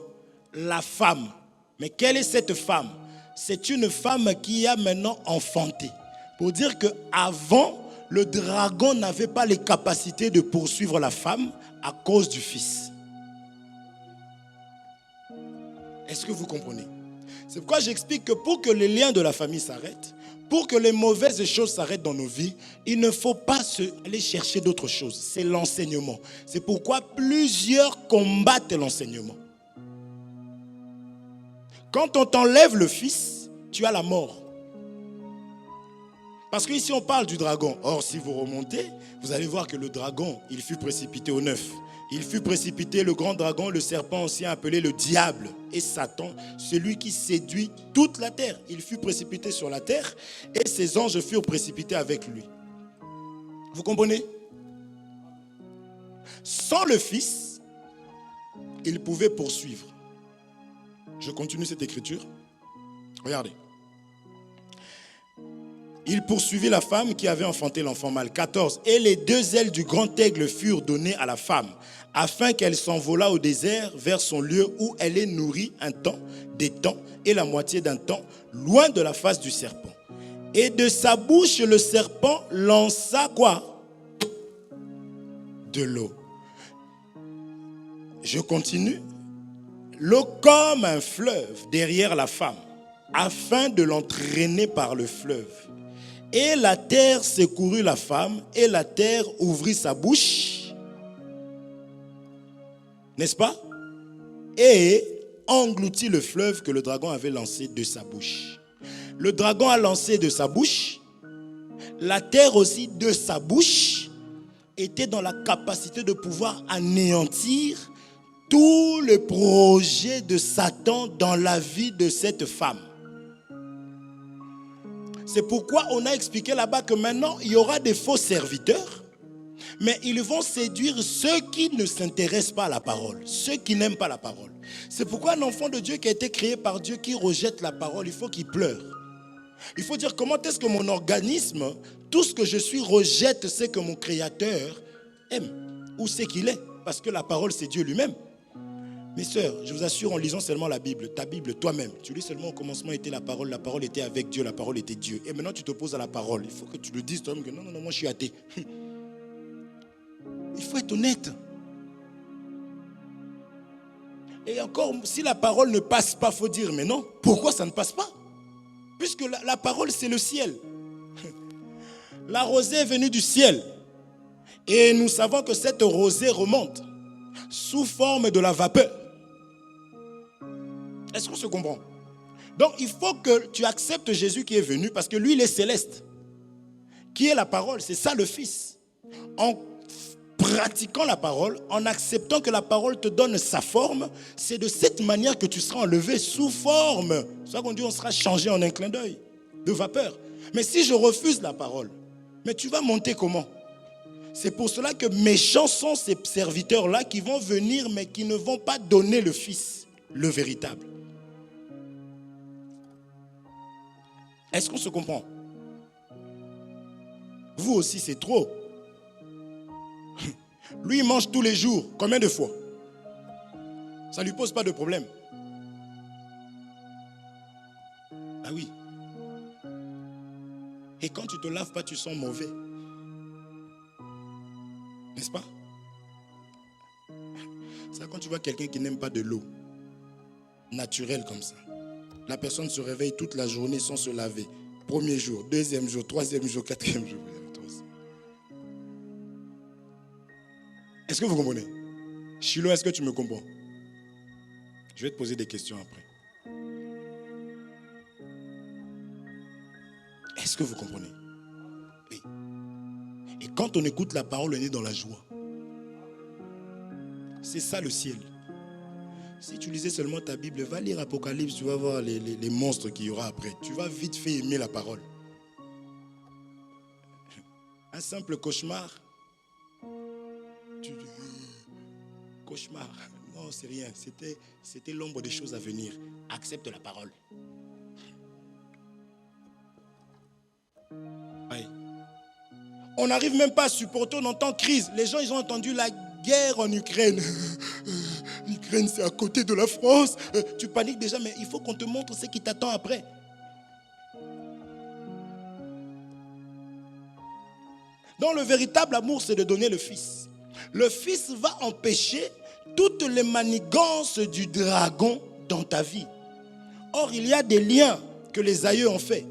la femme. Mais quelle est cette femme? C'est une femme qui a maintenant enfanté. Pour dire qu'avant, le dragon n'avait pas les capacités de poursuivre la femme à cause du fils. Est-ce que vous comprenez? C'est pourquoi j'explique que pour que les liens de la famille s'arrêtent, pour que les mauvaises choses s'arrêtent dans nos vies, il ne faut pas aller chercher d'autres choses. C'est l'enseignement. C'est pourquoi plusieurs combattent l'enseignement. Quand on t'enlève le fils, tu as la mort. Parce qu'ici on parle du dragon. Or, si vous remontez, vous allez voir que le dragon, il fut précipité au 9. Il fut précipité, le grand dragon, le serpent ancien appelé le diable et Satan, celui qui séduit toute la terre. Il fut précipité sur la terre et ses anges furent précipités avec lui. Vous comprenez? Sans le fils, il pouvait poursuivre. Je continue cette écriture. Regardez. Il poursuivit la femme qui avait enfanté l'enfant mâle. 14. Et les deux ailes du grand aigle furent données à la femme, afin qu'elle s'envolât au désert vers son lieu où elle est nourrie un temps, des temps et la moitié d'un temps, loin de la face du serpent. Et de sa bouche, le serpent lança quoi? De l'eau. Je continue. L'eau comme un fleuve derrière la femme, afin de l'entraîner par le fleuve. Et la terre secourut la femme, et la terre ouvrit sa bouche, n'est-ce pas? Et engloutit le fleuve que le dragon avait lancé de sa bouche. Le dragon a lancé de sa bouche, la terre aussi de sa bouche était dans la capacité de pouvoir anéantir tout le projet de Satan dans la vie de cette femme. C'est pourquoi on a expliqué là-bas que maintenant, il y aura des faux serviteurs, mais ils vont séduire ceux qui ne s'intéressent pas à la parole, ceux qui n'aiment pas la parole. C'est pourquoi un enfant de Dieu qui a été créé par Dieu, qui rejette la parole, il faut qu'il pleure. Il faut dire comment est-ce que mon organisme, tout ce que je suis rejette, c'est que mon Créateur aime, ou c'est qu'il est, parce que la parole c'est Dieu lui-même. Mes sœurs, je vous assure, en lisant seulement la Bible, ta Bible toi-même, tu lis seulement au commencement était la parole était avec Dieu, la parole était Dieu. Et maintenant tu t'opposes à la parole. Il faut que tu le dises toi-même que non, moi je suis athée. Il faut être honnête. Et encore, si la parole ne passe pas, il faut dire, mais non, pourquoi ça ne passe pas? Puisque la parole c'est le ciel. La rosée est venue du ciel. Et nous savons que cette rosée remonte sous forme de la vapeur. Est-ce qu'on se comprend? Donc il faut que tu acceptes Jésus qui est venu parce que lui il est céleste. Qui est la parole? C'est ça le Fils. En pratiquant la parole, en acceptant que la parole te donne sa forme, c'est de cette manière que tu seras enlevé sous forme. C'est ça qu'on dit, on sera changé en un clin d'œil de vapeur. Mais si je refuse la parole, mais tu vas monter comment? C'est pour cela que méchants sont ces serviteurs-là qui vont venir mais qui ne vont pas donner le Fils, le véritable. Est-ce qu'on se comprend? Vous aussi, c'est trop. Lui, il mange tous les jours. Combien de fois? Ça ne lui pose pas de problème. Ah oui. Et quand tu ne te laves pas, tu sens mauvais. N'est-ce pas? C'est quand tu vois quelqu'un qui n'aime pas de l'eau naturelle comme ça. La personne se réveille toute la journée sans se laver. Premier jour, deuxième jour, troisième jour, quatrième jour. Est-ce que vous comprenez? Chilo, est-ce que tu me comprends? Je vais te poser des questions après. Est-ce que vous comprenez? Oui. Et quand on écoute la parole, on est dans la joie. C'est ça le ciel. Si tu lisais seulement ta Bible, va lire Apocalypse, tu vas voir les monstres qu'il y aura après. Tu vas vite fait aimer la parole. Un simple cauchemar. Cauchemar. Non, c'est rien. C'était l'ombre des choses à venir. Accepte la parole. Oui. On n'arrive même pas à supporter, on entend crise. Les gens, ils ont entendu la guerre en Ukraine. L'Ukraine, c'est à côté de la France. Tu paniques déjà, mais il faut qu'on te montre ce qui t'attend après. Donc le véritable amour, c'est de donner le Fils. Le Fils va empêcher toutes les manigances du dragon dans ta vie. Or, il y a des liens que les aïeux ont fait.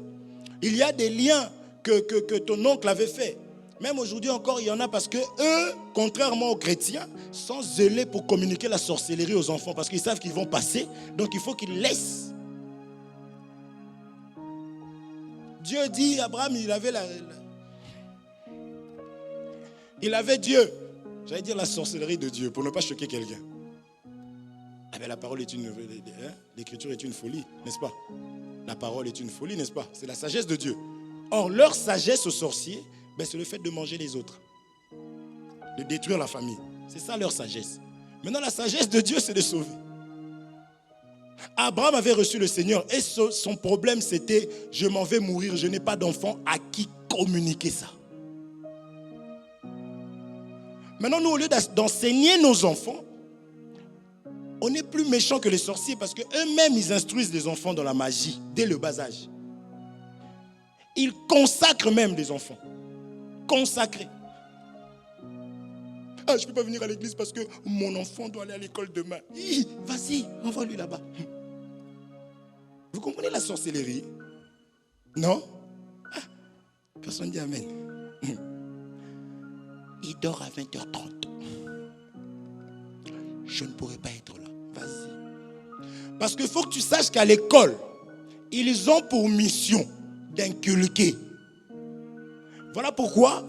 Il y a des liens que ton oncle avait fait. Même aujourd'hui encore, il y en a parce que eux, contrairement aux chrétiens, sont zélés pour communiquer la sorcellerie aux enfants parce qu'ils savent qu'ils vont passer. Donc il faut qu'ils laissent. Dieu dit, Abraham, il avait Dieu. J'allais dire la sorcellerie de Dieu pour ne pas choquer quelqu'un. Ah ben la parole est une... l'écriture est une folie, n'est-ce pas? La parole est une folie, n'est-ce pas? C'est la sagesse de Dieu. Or, leur sagesse aux sorciers, ben, c'est le fait de manger les autres. De détruire la famille. C'est ça leur sagesse. Maintenant, la sagesse de Dieu, c'est de sauver. Abraham avait reçu le Seigneur et son problème, c'était « Je m'en vais mourir, je n'ai pas d'enfant à qui communiquer ça. » Maintenant, nous, au lieu d'enseigner nos enfants, on est plus méchants que les sorciers parce qu'eux-mêmes, ils instruisent les enfants dans la magie dès le bas âge. Ils consacrent même des enfants. Consacrés. Ah, je ne peux pas venir à l'église parce que mon enfant doit aller à l'école demain. Vas-y, envoie-lui là-bas. Vous comprenez la sorcellerie? Non? Ah, personne dit amen. Il dort à 20h30. Je ne pourrai pas être là. Vas-y. Parce qu'il faut que tu saches qu'à l'école, ils ont pour mission d'inculquer. Voilà pourquoi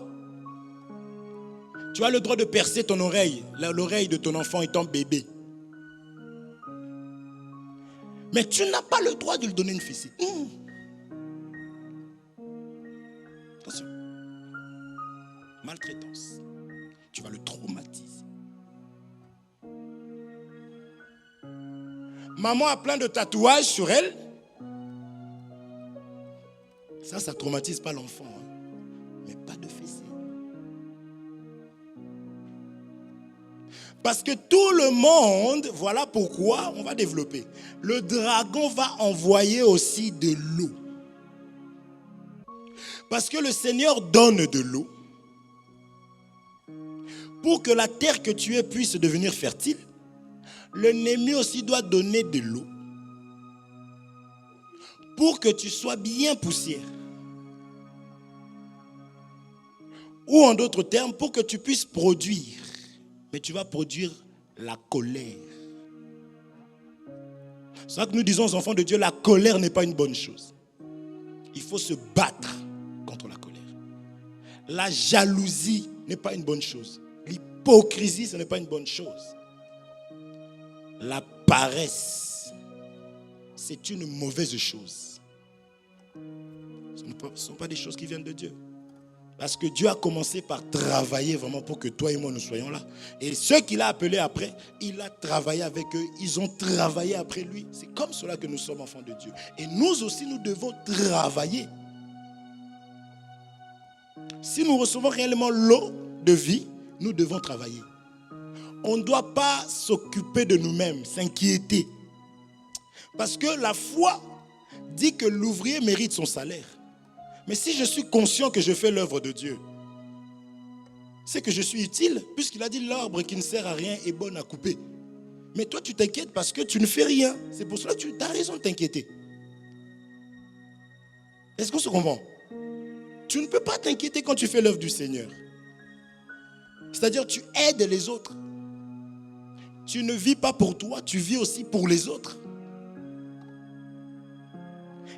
tu as le droit de percer ton oreille, l'oreille de ton enfant étant bébé. Mais tu n'as pas le droit de lui donner une fessée. Attention. Maltraitance. Tu vas le traumatiser. Maman a plein de tatouages sur elle. Ça traumatise pas l'enfant. Mais pas de fessée. Parce que tout le monde, voilà pourquoi on va développer. Le dragon va envoyer aussi de l'eau. Parce que le Seigneur donne de l'eau. Pour que la terre que tu es puisse devenir fertile, l'ennemi aussi doit donner de l'eau. Pour que tu sois bien poussière. Ou en d'autres termes, pour que tu puisses produire. Mais tu vas produire la colère. C'est ça que nous disons aux enfants de Dieu, la colère n'est pas une bonne chose. Il faut se battre contre la colère. La jalousie n'est pas une bonne chose. L'hypocrisie, ce n'est pas une bonne chose. La paresse, c'est une mauvaise chose. Ce ne sont pas des choses qui viennent de Dieu. Parce que Dieu a commencé par travailler vraiment pour que toi et moi nous soyons là. Et ceux qu'il a appelés après, il a travaillé avec eux. Ils ont travaillé après lui. C'est comme cela que nous sommes enfants de Dieu. Et nous aussi, nous devons travailler. Si nous recevons réellement l'eau de vie, nous devons travailler. On ne doit pas s'occuper de nous-mêmes, s'inquiéter. Parce que la foi dit que l'ouvrier mérite son salaire. Mais si je suis conscient que je fais l'œuvre de Dieu, c'est que je suis utile, puisqu'il a dit l'arbre qui ne sert à rien est bon à couper. Mais toi, tu t'inquiètes parce que tu ne fais rien. C'est pour cela que tu as raison de t'inquiéter. Est-ce qu'on se comprend? Tu ne peux pas t'inquiéter quand tu fais l'œuvre du Seigneur. C'est-à-dire tu aides les autres. Tu ne vis pas pour toi, tu vis aussi pour les autres.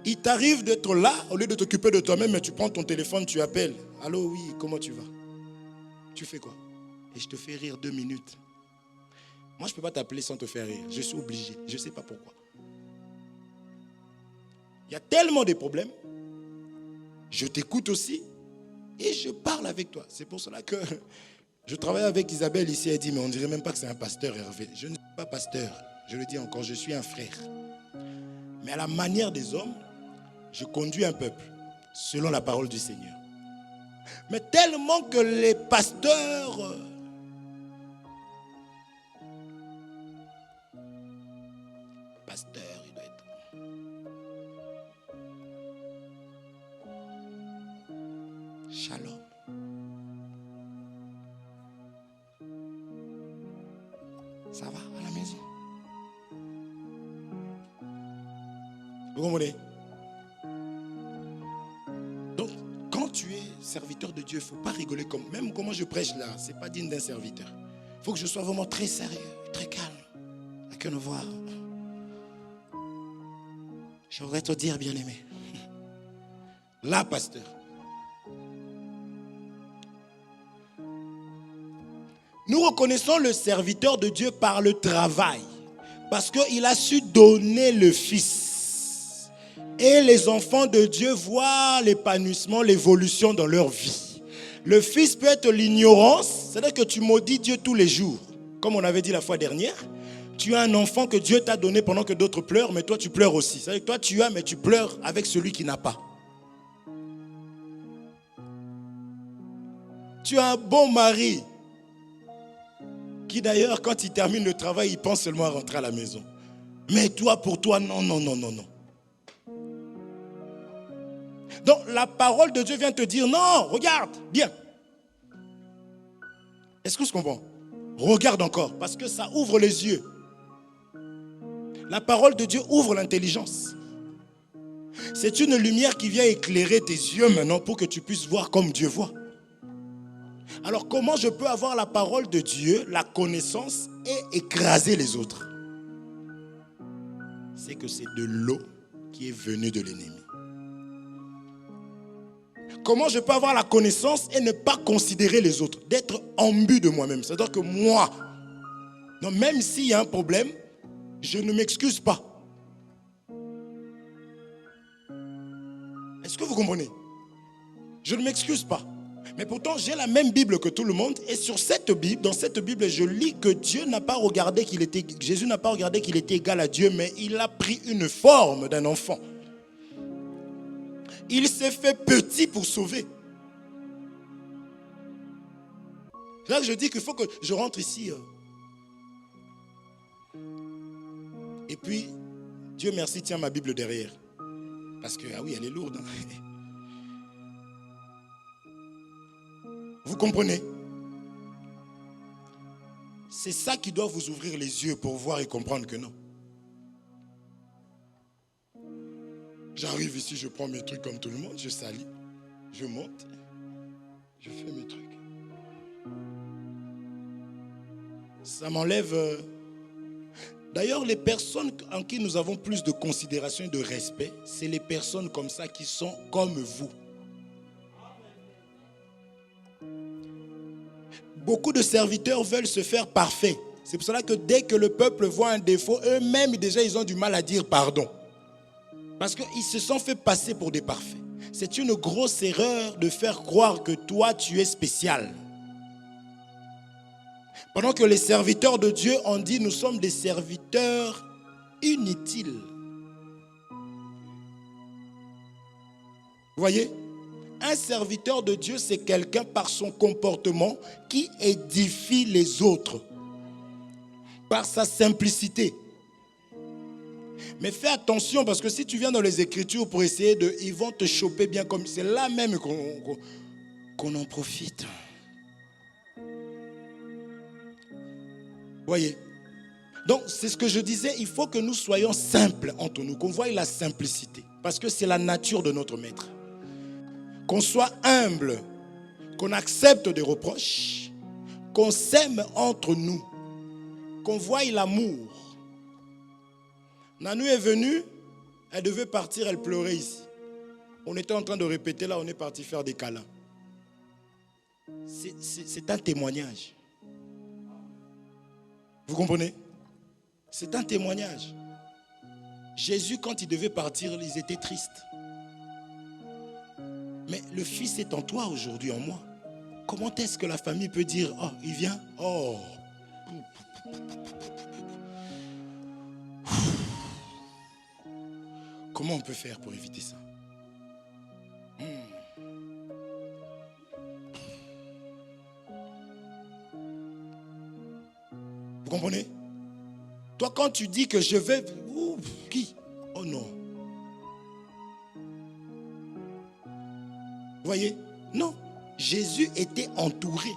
Il t'arrive d'être là, au lieu de t'occuper de toi-même, mais tu prends ton téléphone, tu appelles. Allô, oui, comment tu vas? Tu fais quoi? Et je te fais rire 2 minutes. Moi, je ne peux pas t'appeler sans te faire rire. Je suis obligé. Je ne sais pas pourquoi. Il y a tellement de problèmes. Je t'écoute aussi. Et je parle avec toi. C'est pour cela que je travaille avec Isabelle ici. Elle dit, mais on ne dirait même pas que c'est un pasteur, Hervé. Je ne suis pas pasteur. Je le dis encore, je suis un frère. Mais à la manière des hommes, je conduis un peuple selon la parole du Seigneur. Mais tellement que les pasteurs il doit être Shalom. Ça va à la maison? Vous comprenez? Donc, quand tu es serviteur de Dieu, il ne faut pas rigoler comme... Même comment je prêche là, ce n'est pas digne d'un serviteur. Il faut que je sois vraiment très sérieux, très calme. À que nous voir. Je voudrais te dire, bien-aimé. Là, pasteur. Nous reconnaissons le serviteur de Dieu par le travail. Parce qu'il a su donner le Fils. Et les enfants de Dieu voient l'épanouissement, l'évolution dans leur vie. Le Fils peut être l'ignorance, c'est-à-dire que tu maudis Dieu tous les jours. Comme on avait dit la fois dernière. Tu as un enfant que Dieu t'a donné pendant que d'autres pleurent, mais toi tu pleures aussi. C'est-à-dire que toi tu as, mais tu pleures avec celui qui n'a pas. Tu as un bon mari qui d'ailleurs, quand il termine le travail, il pense seulement à rentrer à la maison. Mais toi, pour toi, non, non, non, non, non. Donc, la parole de Dieu vient te dire, non, regarde, bien. Est-ce que tu comprends? Regarde encore, parce que ça ouvre les yeux. La parole de Dieu ouvre l'intelligence. C'est une lumière qui vient éclairer tes yeux maintenant pour que tu puisses voir comme Dieu voit. Alors comment je peux avoir la parole de Dieu, la connaissance et écraser les autres? C'est que c'est de l'eau qui est venue de l'ennemi. Comment je peux avoir la connaissance et ne pas considérer les autres? D'être imbu de moi-même. C'est-à-dire que moi, non, même s'il y a un problème, je ne m'excuse pas. Est-ce que vous comprenez? Je ne m'excuse pas. Mais pourtant, j'ai la même Bible que tout le monde. Et sur cette Bible, dans cette Bible, je lis que Dieu n'a pas regardé qu'il était, Jésus n'a pas regardé qu'il était égal à Dieu, mais il a pris une forme d'un enfant. Il s'est fait petit pour sauver. C'est là que je dis qu'il faut que je rentre ici. Et puis, Dieu merci, tiens ma Bible derrière. Parce que, ah oui, elle est lourde. Hein. Vous comprenez? C'est ça qui doit vous ouvrir les yeux pour voir et comprendre que non. J'arrive ici, je prends mes trucs comme tout le monde, je salis, je monte, je fais mes trucs. Ça m'enlève... D'ailleurs, les personnes en qui nous avons plus de considération et de respect, c'est les personnes comme ça qui sont comme vous. Beaucoup de serviteurs veulent se faire parfaits. C'est pour cela que dès que le peuple voit un défaut, eux-mêmes, déjà, ils ont du mal à dire pardon. Parce qu'ils se sont fait passer pour des parfaits. C'est une grosse erreur de faire croire que toi, tu es spécial. Pendant que les serviteurs de Dieu ont dit, nous sommes des serviteurs inutiles. Vous voyez? Un serviteur de Dieu, c'est quelqu'un par son comportement qui édifie les autres. Par sa simplicité. Mais fais attention parce que si tu viens dans les Écritures pour essayer de... Ils vont te choper bien comme... C'est là même qu'on en profite. Voyez. Donc, c'est ce que je disais. Il faut que nous soyons simples entre nous. Qu'on voie la simplicité. Parce que c'est la nature de notre maître. Qu'on soit humble. Qu'on accepte des reproches. Qu'on s'aime entre nous. Qu'on voie l'amour. Nanou est venue, elle devait partir, elle pleurait ici. On était en train de répéter là, on est parti faire des câlins. C'est un témoignage. Vous comprenez? C'est un témoignage. Jésus, quand il devait partir, ils étaient tristes. Mais le Fils est en toi aujourd'hui, en moi. Comment est-ce que la famille peut dire, oh, il vient? Oh. Comment on peut faire pour éviter ça? Vous comprenez? Toi, quand tu dis que je vais... qui? Oh non. Vous voyez? Non. Jésus était entouré.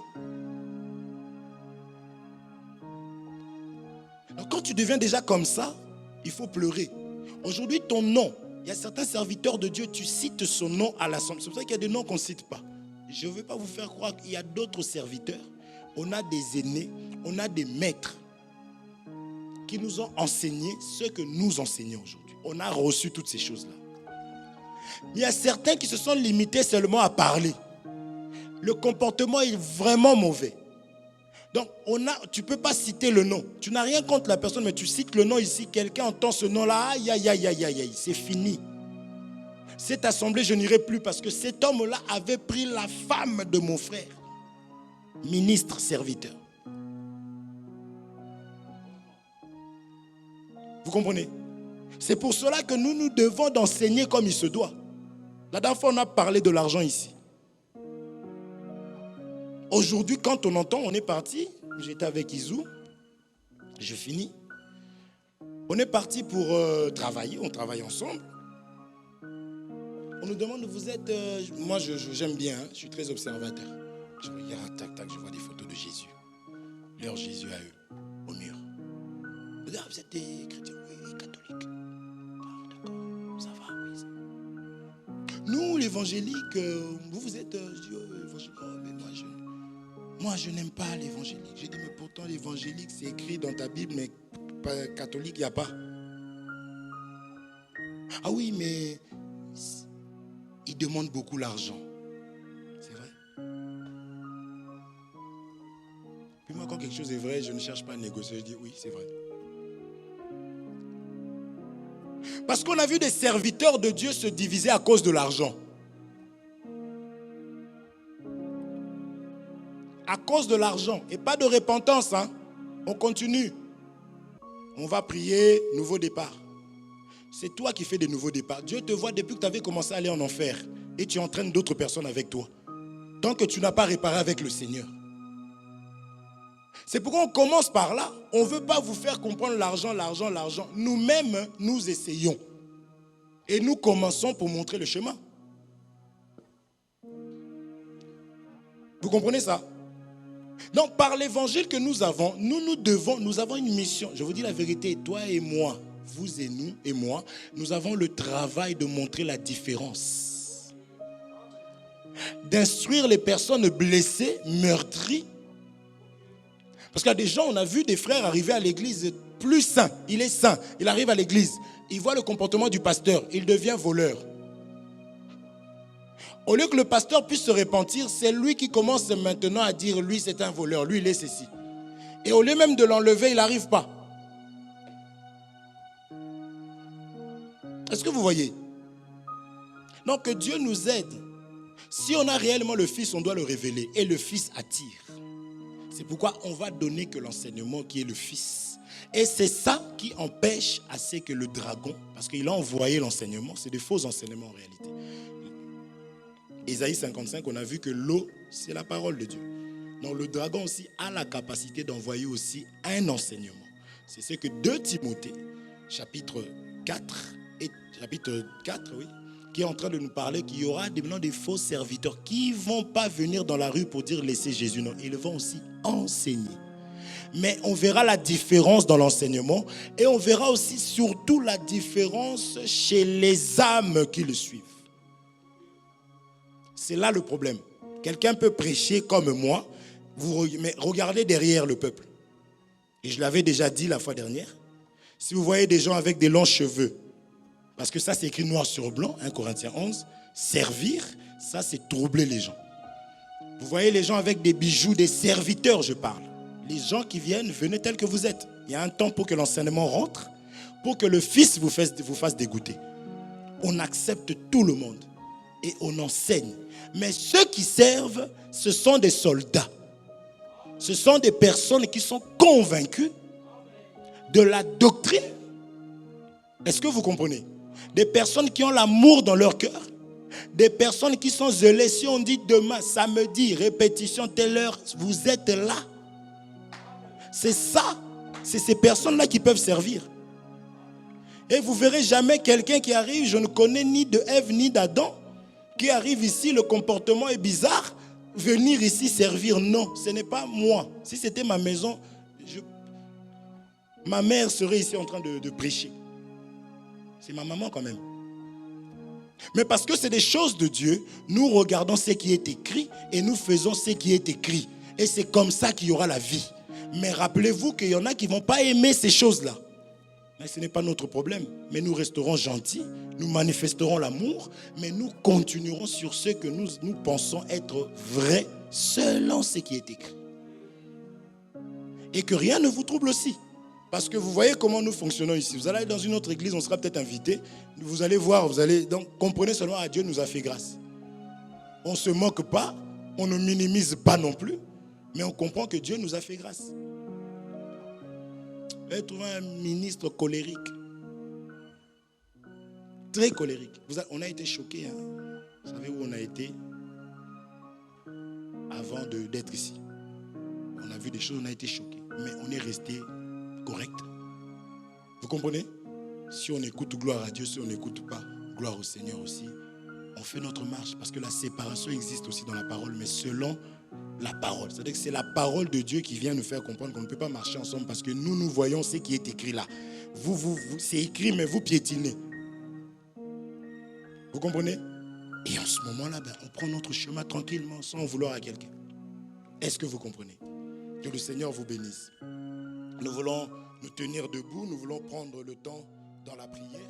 Donc quand tu deviens déjà comme ça, il faut pleurer. Aujourd'hui, ton nom, il y a certains serviteurs de Dieu, tu cites son nom à l'assemblée. C'est pour ça qu'il y a des noms qu'on ne cite pas. Je ne veux pas vous faire croire qu'il y a d'autres serviteurs. On a des aînés, on a des maîtres qui nous ont enseigné ce que nous enseignons aujourd'hui. On a reçu toutes ces choses-là. Il y a certains qui se sont limités seulement à parler. Le comportement est vraiment mauvais. Donc, tu ne peux pas citer le nom. Tu n'as rien contre la personne, mais tu cites le nom ici. Quelqu'un entend ce nom-là, aïe, aïe, aïe, aïe, aïe, aïe, c'est fini. Cette assemblée, je n'irai plus parce que cet homme-là avait pris la femme de mon frère. Ministre, serviteur. Vous comprenez? C'est pour cela que nous devons d'enseigner comme il se doit. La dernière fois, on a parlé de l'argent ici. Aujourd'hui, quand on entend, on est parti. J'étais avec Izou. Je finis. On est parti pour travailler. On travaille ensemble. On nous demande, vous êtes... moi, j'aime bien. Hein, je suis très observateur. Je regarde, tac, tac, je vois des photos de Jésus. Leur Jésus à eux, au mur. Vous êtes des chrétiens? Oui, catholiques. Ah, d'accord, ça va, oui. Ça... Nous, l'évangélique, vous êtes... je dis, oh, évangélique, oh, mais moi, je n'aime pas l'évangélique. J'ai dit, mais pourtant, l'évangélique, c'est écrit dans ta Bible, mais pas catholique, il n'y a pas. Ah oui, mais ils demandent beaucoup l'argent. C'est vrai. Puis moi, quand quelque chose est vrai, je ne cherche pas à négocier. Je dis, oui, c'est vrai. Parce qu'on a vu des serviteurs de Dieu se diviser à cause de l'argent. À cause de l'argent et pas de repentance. Hein. On continue. On va prier, nouveau départ. C'est toi qui fais des nouveaux départs. Dieu te voit depuis que tu avais commencé à aller en enfer et tu entraînes d'autres personnes avec toi. Tant que tu n'as pas réparé avec le Seigneur. C'est pourquoi on commence par là. On ne veut pas vous faire comprendre l'argent, l'argent, l'argent. Nous-mêmes, nous essayons. Et nous commençons pour montrer le chemin. Vous comprenez ça? Donc, par l'évangile que nous avons, nous avons une mission. Je vous dis la vérité, toi et moi, vous et nous et moi, nous avons le travail de montrer la différence. D'instruire les personnes blessées, meurtries. Parce qu'il y a des gens, on a vu des frères arriver à l'église plus sains. Il est saint, il arrive à l'église. Il voit le comportement du pasteur, il devient voleur. Au lieu que le pasteur puisse se repentir, c'est lui qui commence maintenant à dire, lui c'est un voleur, lui il est ceci. Et au lieu même de l'enlever, il n'arrive pas. Est-ce que vous voyez? Donc que Dieu nous aide. Si on a réellement le Fils, on doit le révéler. Et le Fils attire. C'est pourquoi on va donner que l'enseignement qui est le Fils. Et c'est ça qui empêche à ce que le dragon, parce qu'il a envoyé l'enseignement, c'est des faux enseignements en réalité. Ésaïe 55, on a vu que l'eau, c'est la parole de Dieu. Donc le dragon aussi a la capacité d'envoyer aussi un enseignement. C'est ce que 2 Timothée, chapitre 4, oui, qui est en train de nous parler qu'il y aura des faux serviteurs qui ne vont pas venir dans la rue pour dire laissez Jésus. Non, ils vont aussi enseigner. Mais on verra la différence dans l'enseignement et on verra aussi surtout la différence chez les âmes qui le suivent. C'est là le problème. Quelqu'un peut prêcher comme moi, mais regardez derrière le peuple. Et je l'avais déjà dit la fois dernière. Si vous voyez des gens avec des longs cheveux, parce que ça c'est écrit noir sur blanc, 1 Corinthiens 11, servir, ça c'est troubler les gens. Vous voyez les gens avec des bijoux, des serviteurs je parle. Les gens qui viennent, venez tels que vous êtes. Il y a un temps pour que l'enseignement rentre, pour que le Fils vous fasse dégoûter. On accepte tout le monde et on enseigne. Mais ceux qui servent, ce sont des soldats. Ce sont des personnes qui sont convaincues de la doctrine. Est-ce que vous comprenez? Des personnes qui ont l'amour dans leur cœur. Des personnes qui sont zélées. Si on dit demain, samedi, répétition, telle heure, vous êtes là. C'est ça. C'est ces personnes-là qui peuvent servir. Et vous ne verrez jamais quelqu'un qui arrive, je ne connais ni de Ève ni d'Adam, qui arrive ici, le comportement est bizarre, venir ici servir. Non, ce n'est pas moi. Si c'était ma maison, ma mère serait ici en train de prêcher. C'est ma maman quand même. Mais parce que c'est des choses de Dieu, nous regardons ce qui est écrit et nous faisons ce qui est écrit. Et c'est comme ça qu'il y aura la vie. Mais rappelez-vous qu'il y en a qui ne vont pas aimer ces choses-là. Mais ce n'est pas notre problème. Mais nous resterons gentils, nous manifesterons l'amour, mais nous continuerons sur ce que nous pensons être vrai selon ce qui est écrit. Et que rien ne vous trouble aussi. Parce que vous voyez comment nous fonctionnons ici. Vous allez aller dans une autre église, on sera peut-être invité. Vous allez voir, donc comprenez seulement à Dieu nous a fait grâce. On ne se moque pas, on ne minimise pas non plus, mais on comprend que Dieu nous a fait grâce. Vous allez trouver un ministre colérique. Très colérique. On a été choqués. Hein. Vous savez où on a été avant d'être ici. On a vu des choses, on a été choqués. Mais on est resté correct. Vous comprenez? Si on écoute gloire à Dieu, si on n'écoute pas gloire au Seigneur aussi, on fait notre marche. Parce que la séparation existe aussi dans la parole, mais selon la parole. C'est-à-dire que c'est la parole de Dieu qui vient nous faire comprendre qu'on ne peut pas marcher ensemble parce que nous voyons ce qui est écrit là. Vous c'est écrit, mais vous piétinez. Vous comprenez? Et en ce moment-là, on prend notre chemin tranquillement, sans vouloir à quelqu'un. Est-ce que vous comprenez? Que le Seigneur vous bénisse. Nous voulons nous tenir debout, nous voulons prendre le temps dans la prière.